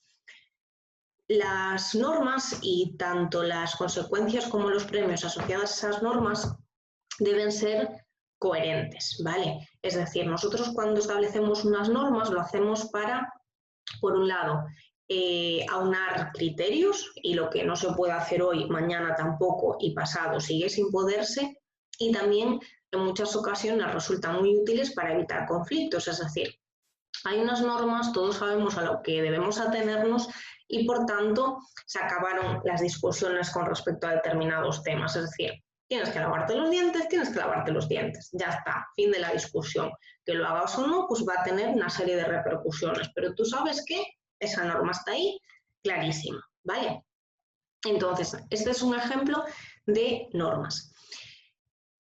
las normas y tanto las consecuencias como los premios asociados a esas normas deben ser coherentes, ¿vale? Es decir, nosotros cuando establecemos unas normas lo hacemos para, por un lado, aunar criterios y lo que no se puede hacer hoy, mañana tampoco y pasado sigue sin poderse, y también en muchas ocasiones resultan muy útiles para evitar conflictos, es decir, hay unas normas, todos sabemos a lo que debemos atenernos y por tanto se acabaron las discusiones con respecto a determinados temas, es decir, tienes que lavarte los dientes, tienes que lavarte los dientes, ya está, fin de la discusión. Que lo hagas o no, pues va a tener una serie de repercusiones, pero tú sabes que esa norma está ahí, clarísima, ¿vale? Entonces, este es un ejemplo de normas.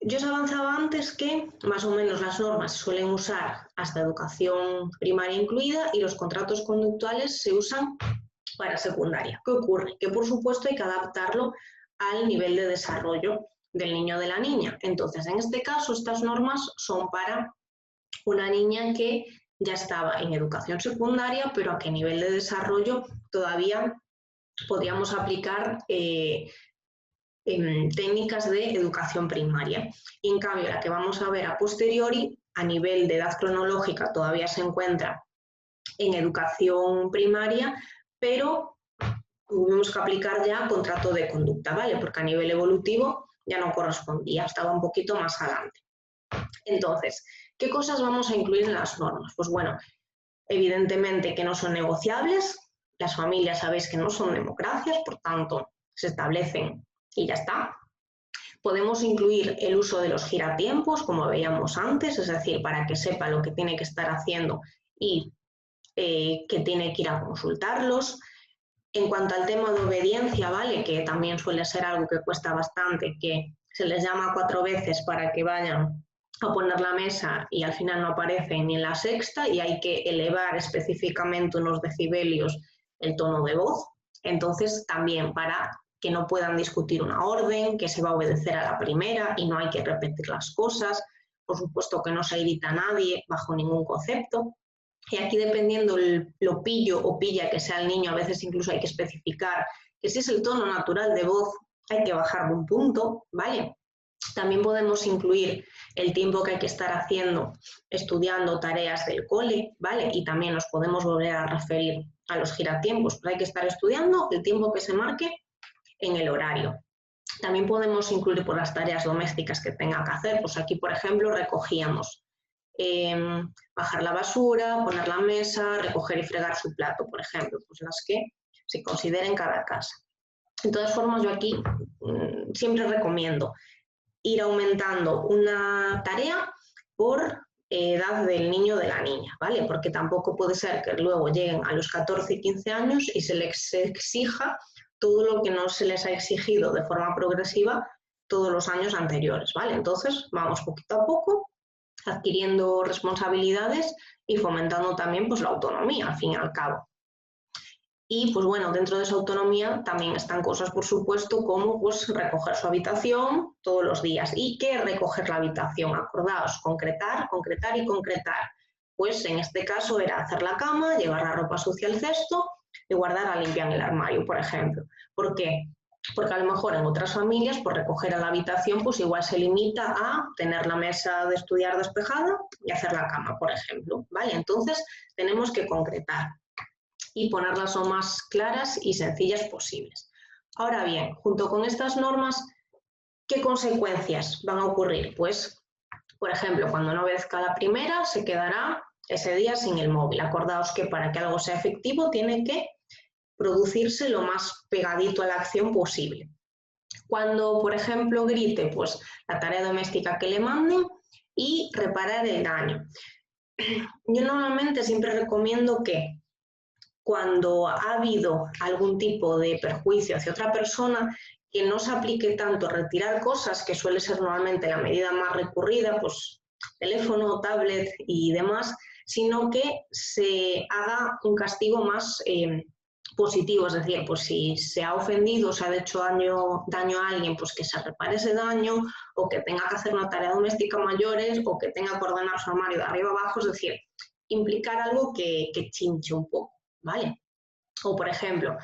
Yo os avanzaba antes que más o menos las normas se suelen usar hasta educación primaria incluida y los contratos conductuales se usan para secundaria. ¿Qué ocurre? Que por supuesto hay que adaptarlo al nivel de desarrollo del niño o de la niña. Entonces, en este caso, estas normas son para una niña que ya estaba en educación secundaria, pero a qué nivel de desarrollo todavía podríamos aplicar técnicas de educación primaria. Y en cambio, la que vamos a ver a posteriori, a nivel de edad cronológica, todavía se encuentra en educación primaria, pero tuvimos que aplicar ya contrato de conducta, ¿vale? Porque a nivel evolutivo ya no correspondía, estaba un poquito más adelante. Entonces, ¿qué cosas vamos a incluir en las normas? Pues bueno, evidentemente que no son negociables, las familias sabéis que no son democracias, por tanto, se establecen y ya está. Podemos incluir el uso de los giratiempos, como veíamos antes, es decir, para que sepa lo que tiene que estar haciendo y que tiene que ir a consultarlos. En cuanto al tema de obediencia, ¿vale? Que también suele ser algo que cuesta bastante, que se les llama 4 veces para que vayan a poner la mesa y al final no aparecen ni en la sexta y hay que elevar específicamente unos decibelios el tono de voz. Entonces, también para que no puedan discutir una orden, que se va a obedecer a la primera y no hay que repetir las cosas. Por supuesto que no se irrita a nadie bajo ningún concepto. Y aquí, dependiendo lo pillo o pilla que sea el niño, a veces incluso hay que especificar que si es el tono natural de voz, hay que bajarle un punto, ¿vale? También podemos incluir el tiempo que hay que estar haciendo, estudiando tareas del cole, ¿vale? Y también nos podemos volver a referir a los giratiempos, pues hay que estar estudiando el tiempo que se marque en el horario. También podemos incluir por las tareas domésticas que tenga que hacer, pues aquí, por ejemplo, recogíamos bajar la basura, poner la mesa, recoger y fregar su plato, por ejemplo, pues las que se consideren cada casa. De todas formas, yo aquí siempre recomiendo ir aumentando una tarea por edad del niño o de la niña, ¿vale? Porque tampoco puede ser que luego lleguen a los 14 y 15 años y se les exija todo lo que no se les ha exigido de forma progresiva todos los años anteriores, ¿vale? Entonces, vamos poquito a poco adquiriendo responsabilidades y fomentando también pues la autonomía, al fin y al cabo. Y pues bueno, dentro de esa autonomía también están cosas, por supuesto, como pues recoger su habitación todos los días. ¿Y qué recoger la habitación? Acordaos, concretar, concretar y concretar. Pues en este caso era hacer la cama, llevar la ropa sucia al cesto y guardarla limpia en el armario, por ejemplo. ¿Por qué? Porque a lo mejor en otras familias, por recoger a la habitación, pues igual se limita a tener la mesa de estudiar despejada y hacer la cama, por ejemplo, ¿vale? Entonces tenemos que concretar y ponerlas lo más claras y sencillas posibles. Ahora bien, junto con estas normas, ¿qué consecuencias van a ocurrir? Pues, por ejemplo, cuando no obedezca la primera, se quedará ese día sin el móvil. Acordaos que para que algo sea efectivo tiene que producirse lo más pegadito a la acción posible. Cuando, por ejemplo, grite, pues la tarea doméstica que le manden y reparar el daño. Yo normalmente siempre recomiendo que cuando ha habido algún tipo de perjuicio hacia otra persona, que no se aplique tanto retirar cosas, que suele ser normalmente la medida más recurrida, pues teléfono, tablet y demás, sino que se haga un castigo más positivo, es decir, pues si se ha ofendido, se ha hecho daño a alguien, pues que se repare ese daño, o que tenga que hacer una tarea doméstica mayores, o que tenga que ordenar su armario de arriba abajo, es decir, implicar algo que chinche un poco, ¿vale? O, por ejemplo,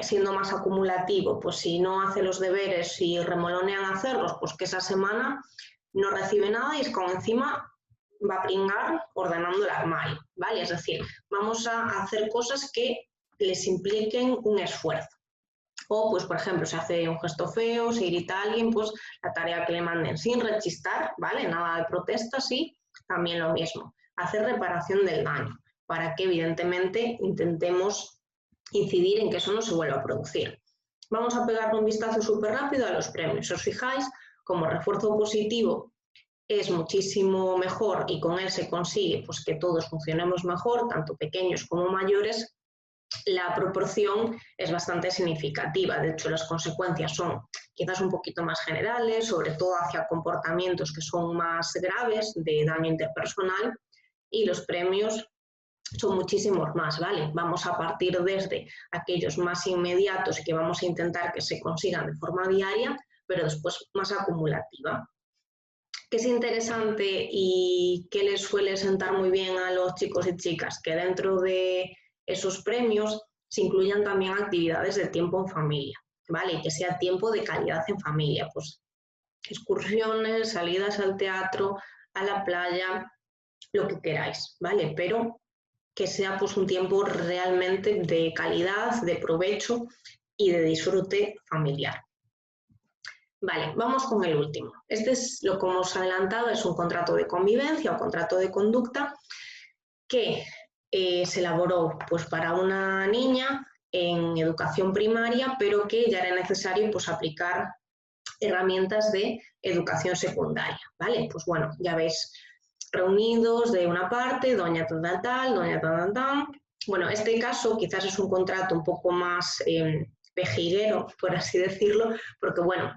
siendo más acumulativo, pues si no hace los deberes y remolonean a hacerlos, pues que esa semana no recibe nada y es con encima va a pringar ordenando el armario, ¿vale? Es decir, vamos a hacer cosas que les impliquen un esfuerzo. O, pues, por ejemplo, se hace un gesto feo, se irrita a alguien, pues la tarea que le manden sin rechistar, ¿vale? Nada de protesta, sí, también lo mismo. Hacer reparación del daño, para que evidentemente intentemos incidir en que eso no se vuelva a producir. Vamos a pegar un vistazo súper rápido a los premios. Si os fijáis, como refuerzo positivo es muchísimo mejor y con él se consigue pues, que todos funcionemos mejor, tanto pequeños como mayores, la proporción es bastante significativa. De hecho, las consecuencias son quizás un poquito más generales, sobre todo hacia comportamientos que son más graves de daño interpersonal, y los premios son muchísimos más, ¿vale? Vamos a partir desde aquellos más inmediatos que vamos a intentar que se consigan de forma diaria, pero después más acumulativa. ¿Qué es interesante y qué les suele sentar muy bien a los chicos y chicas? Que dentro de esos premios se incluyan también actividades de tiempo en familia, ¿vale? Y que sea tiempo de calidad en familia, pues excursiones, salidas al teatro, a la playa, lo que queráis, ¿vale? Pero que sea pues un tiempo realmente de calidad, de provecho y de disfrute familiar. Vale, vamos con el último. Este es lo que hemos adelantado, es un contrato de convivencia o contrato de conducta que se elaboró pues, para una niña en educación primaria, pero que ya era necesario pues, aplicar herramientas de educación secundaria, ¿vale? Pues bueno, ya veis, reunidos de una parte, doña tal, doña tal. Bueno, este caso quizás es un contrato un poco más pejiguero, por así decirlo, porque bueno,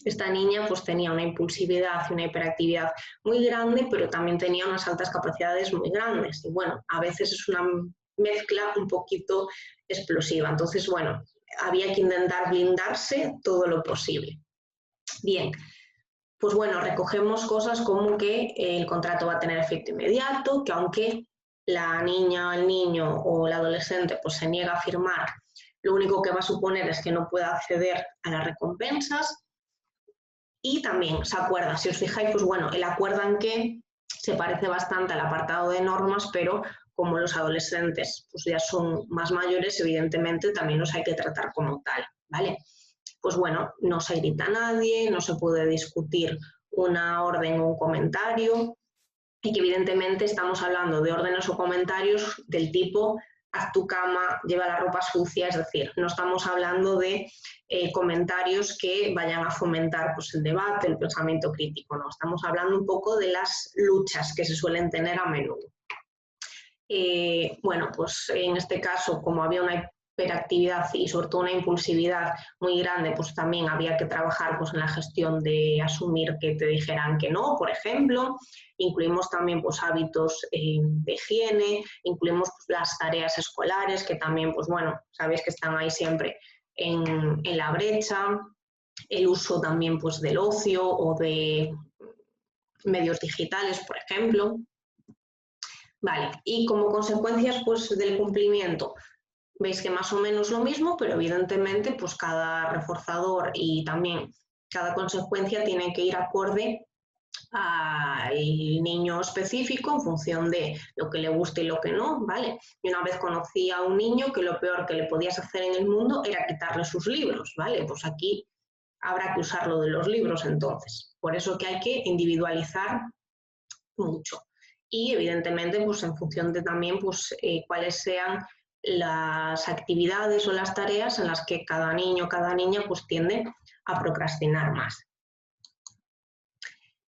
esta niña pues tenía una impulsividad y una hiperactividad muy grande, pero también tenía unas altas capacidades muy grandes. Y bueno, a veces es una mezcla un poquito explosiva. Entonces, bueno, había que intentar blindarse todo lo posible. Bien, pues bueno, recogemos cosas como que el contrato va a tener efecto inmediato, que aunque la niña, el niño o el adolescente pues se niega a firmar, lo único que va a suponer es que no pueda acceder a las recompensas. Y también se acuerda, si os fijáis, pues bueno, el acuerdan que se parece bastante al apartado de normas, pero como los adolescentes pues ya son más mayores, evidentemente también los hay que tratar como tal, ¿vale? Pues bueno, no se grita a nadie, no se puede discutir una orden o un comentario, y que evidentemente estamos hablando de órdenes o comentarios del tipo haz tu cama, lleva la ropa sucia, es decir, no estamos hablando de comentarios que vayan a fomentar pues, el debate, el pensamiento crítico, no, estamos hablando un poco de las luchas que se suelen tener a menudo. Bueno, pues en este caso, como había una hiperactividad y sobre todo una impulsividad muy grande, pues también había que trabajar pues, en la gestión de asumir que te dijeran que no, por ejemplo. Incluimos también pues, hábitos de higiene, incluimos pues, las tareas escolares, que también, pues bueno, sabéis que están ahí siempre en la brecha, el uso también pues, del ocio o de medios digitales, por ejemplo. Vale, y como consecuencias pues, del cumplimiento, veis que más o menos lo mismo, pero evidentemente pues, cada reforzador y también cada consecuencia tiene que ir acorde al niño específico en función de lo que le guste y lo que no, ¿vale? Y una vez conocí a un niño que lo peor que le podías hacer en el mundo era quitarle sus libros, ¿vale? Pues aquí habrá que usar lo de los libros entonces. Por eso que hay que individualizar mucho. Y evidentemente, pues en función de también pues, cuáles sean las actividades o las tareas en las que cada niño o cada niña pues tiende a procrastinar más.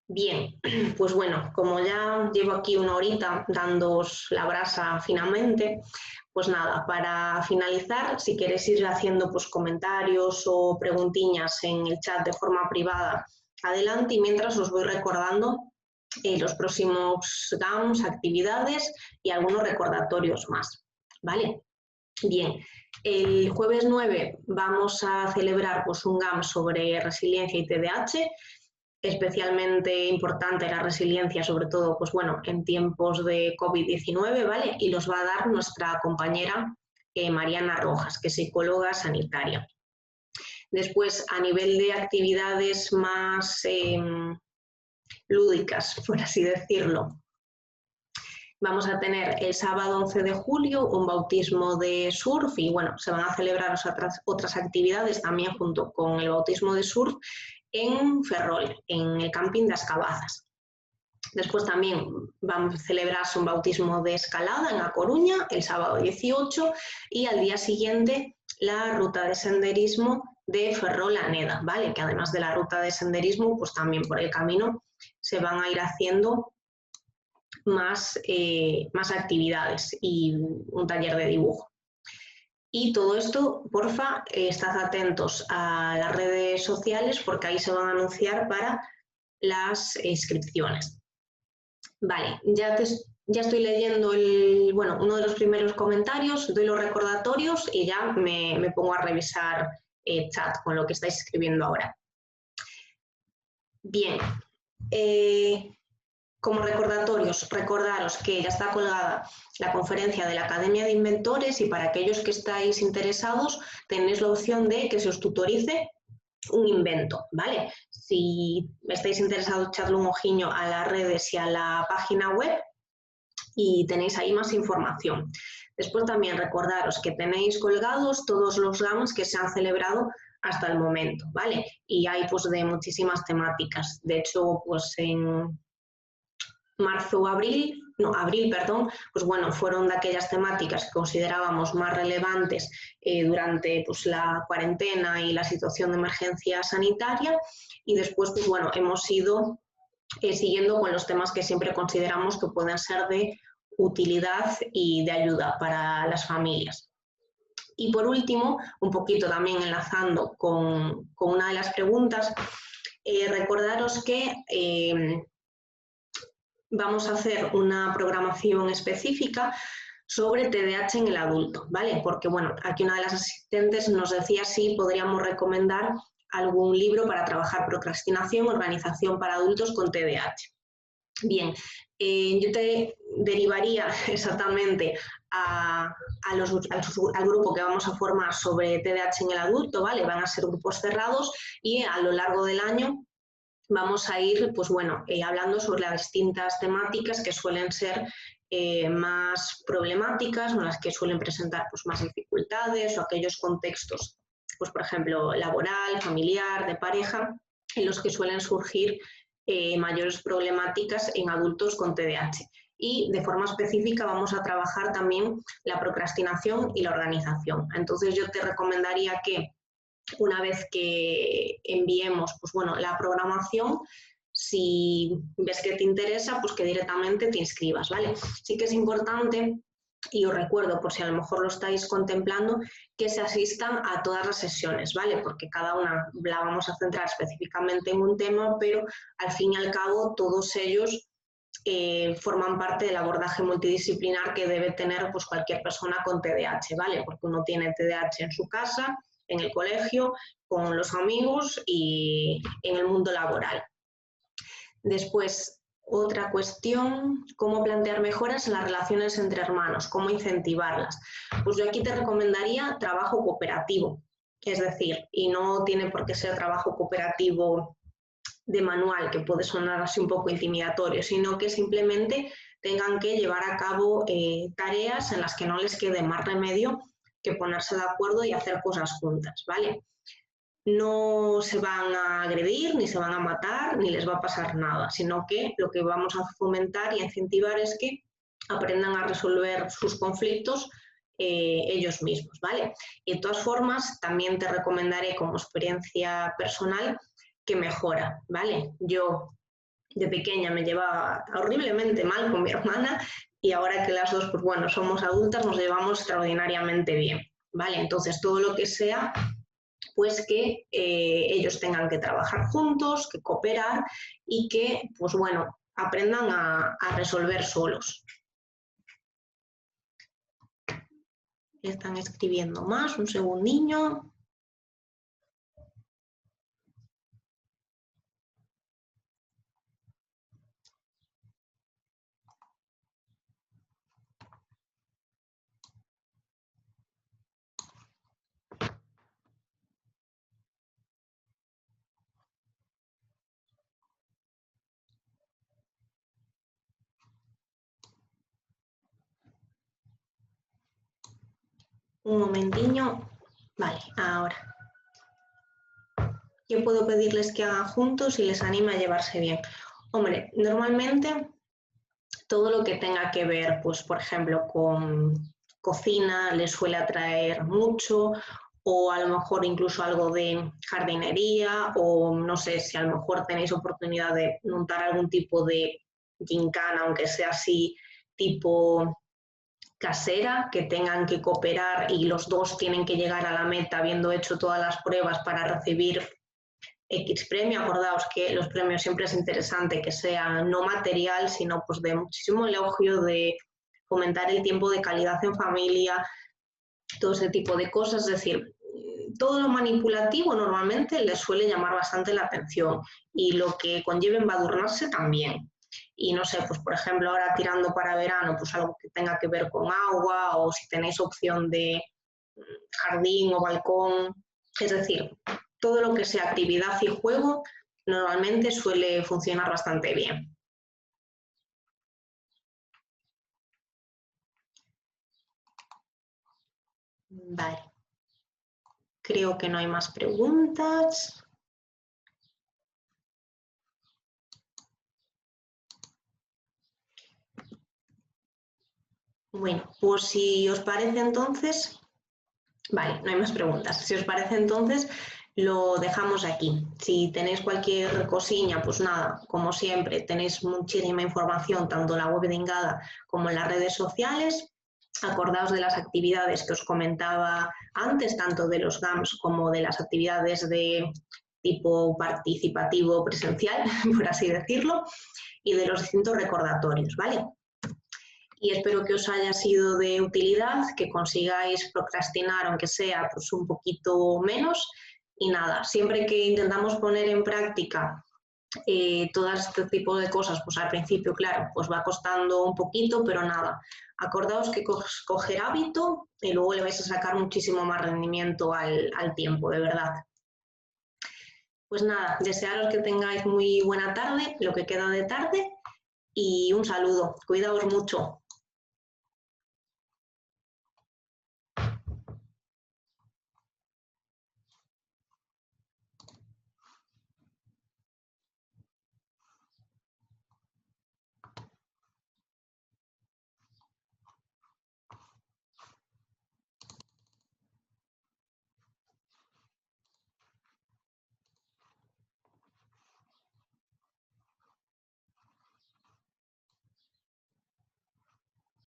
Bien, pues bueno, como ya llevo aquí una horita dándoos la brasa finamente, pues nada, para finalizar, si queréis ir haciendo pues comentarios o preguntiñas en el chat de forma privada, adelante, y mientras os voy recordando los próximos GAMs, actividades y algunos recordatorios más, ¿vale? Bien, el jueves 9 vamos a celebrar pues, un GAM sobre resiliencia y TDAH, especialmente importante la resiliencia, sobre todo pues, bueno, en tiempos de COVID-19, ¿vale? Y los va a dar nuestra compañera Mariana Rojas, que es psicóloga sanitaria. Después, a nivel de actividades más lúdicas, por así decirlo, vamos a tener el sábado 11 de julio un bautismo de surf y bueno, se van a celebrar otras actividades también junto con el bautismo de surf en Ferrol, en el camping das Cabazas. Después también vamos a celebrarse un bautismo de escalada en A Coruña el sábado 18 y al día siguiente la ruta de senderismo de Ferrol a Neda, ¿vale? Que además de la ruta de senderismo, pues también por el camino se van a ir haciendo más actividades y un taller de dibujo. Y todo esto, porfa, estad atentos a las redes sociales porque ahí se van a anunciar para las inscripciones. Vale, ya estoy leyendo uno de los primeros comentarios, doy los recordatorios y ya me pongo a revisar el chat con lo que estáis escribiendo ahora. Bien, como recordatorios, recordaros que ya está colgada la conferencia de la Academia de Inventores y para aquellos que estáis interesados tenéis la opción de que se os tutorice un invento, ¿vale? Si estáis interesados, echadle un ojillo a las redes y a la página web y tenéis ahí más información. Después también recordaros que tenéis colgados todos los GAMs que se han celebrado hasta el momento, ¿vale? Y hay pues de muchísimas temáticas. De hecho, pues en abril, pues bueno, fueron de aquellas temáticas que considerábamos más relevantes durante pues, la cuarentena y la situación de emergencia sanitaria y después, pues bueno, hemos ido siguiendo con los temas que siempre consideramos que pueden ser de utilidad y de ayuda para las familias. Y por último, un poquito también enlazando con una de las preguntas, recordaros que vamos a hacer una programación específica sobre TDAH en el adulto, ¿vale? Porque, bueno, aquí una de las asistentes nos decía si podríamos recomendar algún libro para trabajar procrastinación, organización para adultos con TDAH. Bien, yo te derivaría exactamente al grupo que vamos a formar sobre TDAH en el adulto, ¿vale? Van a ser grupos cerrados y a lo largo del año vamos a ir, pues bueno, hablando sobre las distintas temáticas que suelen ser más problemáticas, o las que suelen presentar pues, más dificultades o aquellos contextos, pues por ejemplo, laboral, familiar, de pareja, en los que suelen surgir mayores problemáticas en adultos con TDAH. Y de forma específica vamos a trabajar también la procrastinación y la organización. Entonces yo te recomendaría que una vez que enviemos pues bueno, la programación, si ves que te interesa, pues que directamente te inscribas, ¿vale? Sí que es importante, y os recuerdo, por si a lo mejor lo estáis contemplando, que se asistan a todas las sesiones, ¿vale? Porque cada una la vamos a centrar específicamente en un tema, pero al fin y al cabo todos ellos forman parte del abordaje multidisciplinar que debe tener pues, cualquier persona con TDAH, ¿vale? Porque uno tiene TDAH en su casa, en el colegio, con los amigos y en el mundo laboral. Después, otra cuestión, cómo plantear mejoras en las relaciones entre hermanos, cómo incentivarlas. Pues yo aquí te recomendaría trabajo cooperativo, es decir, y no tiene por qué ser trabajo cooperativo de manual, que puede sonar así un poco intimidatorio, sino que simplemente tengan que llevar a cabo tareas en las que no les quede más remedio que ponerse de acuerdo y hacer cosas juntas, ¿vale? No se van a agredir, ni se van a matar, ni les va a pasar nada, sino que lo que vamos a fomentar y incentivar es que aprendan a resolver sus conflictos ellos mismos, ¿vale? Y de todas formas, también te recomendaré como experiencia personal que mejora, ¿vale? Yo de pequeña me llevaba horriblemente mal con mi hermana y ahora que las dos, pues bueno, somos adultas, nos llevamos extraordinariamente bien, ¿vale? Entonces, todo lo que sea, pues que ellos tengan que trabajar juntos, que cooperar y que, pues bueno, aprendan a resolver solos. Están escribiendo más, un segundillo. Un momentiño. Vale, ahora. ¿Qué puedo pedirles que hagan juntos y les anime a llevarse bien? Hombre, normalmente todo lo que tenga que ver, pues por ejemplo, con cocina les suele atraer mucho, o a lo mejor incluso algo de jardinería, o no sé si a lo mejor tenéis oportunidad de montar algún tipo de gincana, aunque sea así tipo casera, que tengan que cooperar y los dos tienen que llegar a la meta habiendo hecho todas las pruebas para recibir X premio. Acordaos que los premios siempre es interesante que sea no material, sino pues de muchísimo elogio, de fomentar el tiempo de calidad en familia, todo ese tipo de cosas. Es decir, todo lo manipulativo normalmente les suele llamar bastante la atención y lo que conlleve embadurnarse también. Y no sé, pues por ejemplo ahora tirando para verano, pues algo que tenga que ver con agua o si tenéis opción de jardín o balcón, es decir, todo lo que sea actividad y juego normalmente suele funcionar bastante bien. Vale. Creo que no hay más preguntas. Bueno, pues si os parece entonces, vale, no hay más preguntas. Si os parece entonces, lo dejamos aquí. Si tenéis cualquier cosilla, pues nada, como siempre, tenéis muchísima información tanto en la web de Ingada como en las redes sociales. Acordaos de las actividades que os comentaba antes, tanto de los GAMS como de las actividades de tipo participativo presencial, por así decirlo, y de los distintos recordatorios, ¿vale? Y espero que os haya sido de utilidad, que consigáis procrastinar, aunque sea pues, un poquito menos. Y nada, siempre que intentamos poner en práctica todo este tipo de cosas, pues al principio, claro, pues va costando un poquito, pero nada. Acordaos que coger hábito y luego le vais a sacar muchísimo más rendimiento al tiempo, de verdad. Pues nada, desearos que tengáis muy buena tarde, lo que queda de tarde, y un saludo. Cuidaos mucho.